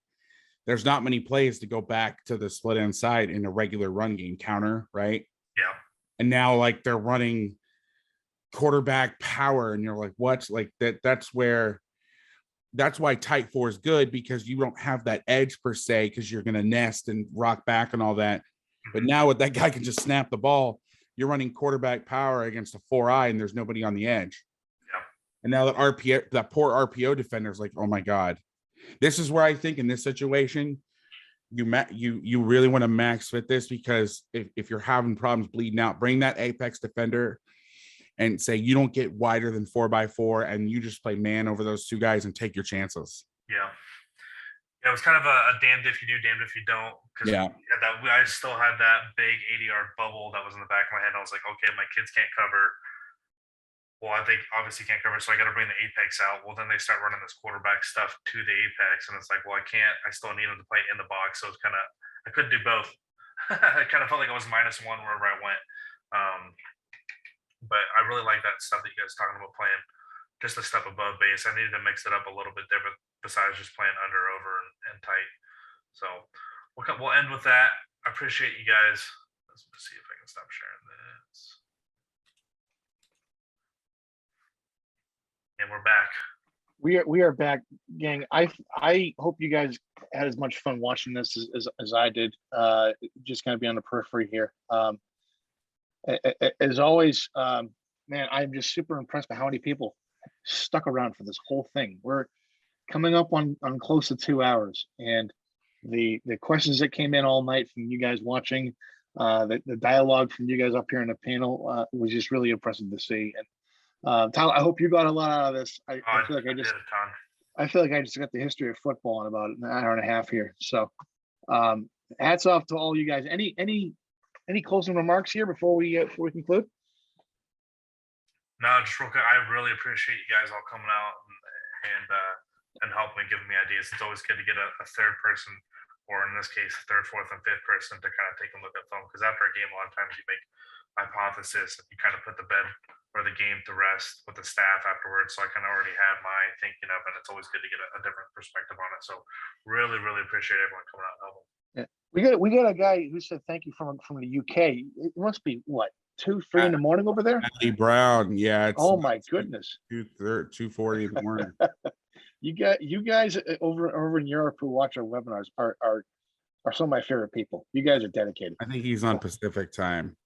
there's not many plays to go back to the split end side in a regular run game counter, right? Yeah. And now, like, they're running quarterback power, and you're like, what? Like that's why tight 4 is good, because you don't have that edge per se, because you're going to nest and rock back and all that. But now with that guy can just snap the ball, you're running quarterback power against a 4-eye, and there's nobody on the edge. Yeah. And now that poor RPO defender is like, oh my God. This is where I think in this situation, you really want to max fit this, because if you're having problems bleeding out, bring that apex defender and say you don't get wider than 4x4, and you just play man over those two guys and take your chances. Yeah. Yeah, it was kind of a damned if you do, damned if you don't. Because Yeah. I still had that big 80-yard bubble that was in the back of my head. And I was like, okay, my kids can't cover. Well, I think obviously can't cover, so I got to bring the apex out. Well, then they start running this quarterback stuff to the apex, and it's like, well, I can't. I still need them to play in the box, so it's kind of I couldn't do both. I kind of felt like I was -1 wherever I went. But I really like that stuff that you guys talking about playing just a step above base. I needed to mix it up a little bit different besides just playing under, over, and tight. So we'll end with that. I appreciate you guys. Let's see if I can stop sharing this. And we're back. We are back, gang. I hope you guys had as much fun watching this as I did. Just kind of be on the periphery here. As always, man, I'm just super impressed by how many people stuck around for this whole thing. We're coming up on close to 2 hours, and the questions that came in all night from you guys watching, the dialogue from you guys up here in the panel was just really impressive to see. And Tyler, I hope you got a lot out of this. I feel like I feel like I just got the history of football in about an hour and a half here. So hats off to all you guys. Any closing remarks here before we conclude? No, just real quick. I really appreciate you guys all coming out and helping me, giving me ideas. It's always good to get a third person, or in this case, third, fourth, and fifth person to kind of take a look at film. Because after a game, a lot of times you make hypothesis and you kind of put the bed or the game to rest with the staff afterwards. So I kind of already have my thinking of, and it's always good to get a different perspective on it. So really, really appreciate everyone coming out and helping. Yeah. We got a guy who said thank you from the UK. It must be what, 2-3 in the morning over there? Andy Brown, yeah. Oh my goodness. 2:40 in the morning. You guys over in Europe who watch our webinars are some of my favorite people. You guys are dedicated. I think he's on Pacific time.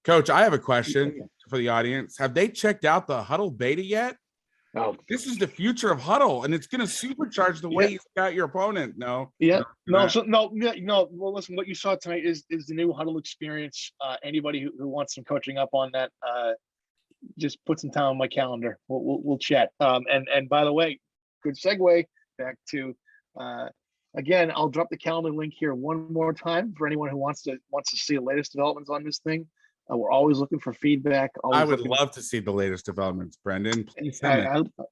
Coach, I have a question for the audience. Have they checked out the Hudl Beta yet? Oh, This is the future of Hudl, and it's going to supercharge the way you got your opponent. No. yeah, no. Well, listen, what you saw tonight is the new Hudl experience. Anybody who wants some coaching up on that, just put some time on my calendar. We'll chat. And by the way, good segue back to again. I'll drop the calendar link here one more time for anyone who wants to see the latest developments on this thing. We're always looking for feedback. I would love to see the latest developments, Brendan. Please send it.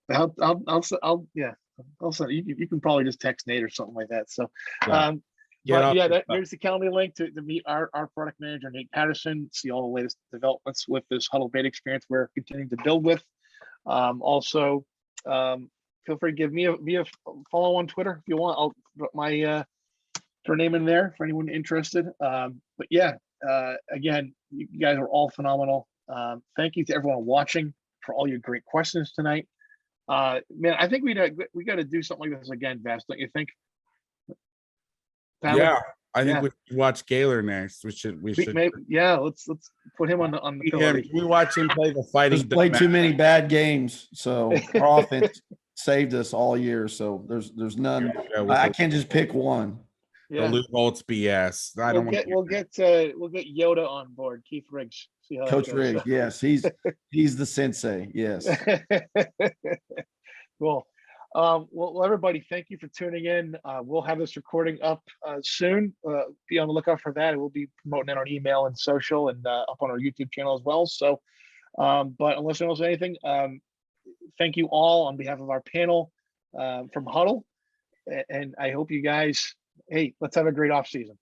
I'll send it. You can probably just text Nate or something like that. So, there's the calendar link to meet our product manager, Nate Patterson, see all the latest developments with this Hudl Beta experience we're continuing to build with. Also, feel free to give me a follow on Twitter if you want. I'll put my name in there for anyone interested. But yeah. Again, you guys are all phenomenal. Thank you to everyone watching for all your great questions tonight. Man, I think we got to do something like this again, Vass, don't you think? Tyler? Yeah, I think we should watch Gaylor next. We should. Let's put him on the pillow. We watch him play the fighting. He's played too many bad games, so our offense saved us all year. So there's none. I can't just pick one. The Luke Holtz BS. We'll get Yoda on board. Keith Riggs. See how Coach Riggs. Yes, he's the sensei. Yes. Cool. Well, everybody, thank you for tuning in. We'll have this recording up soon. Be on the lookout for that. We'll be promoting it on email and social and up on our YouTube channel as well. So, but unless anyone else has anything, thank you all on behalf of our panel from Hudl, and I hope you guys. Hey, let's have a great off season.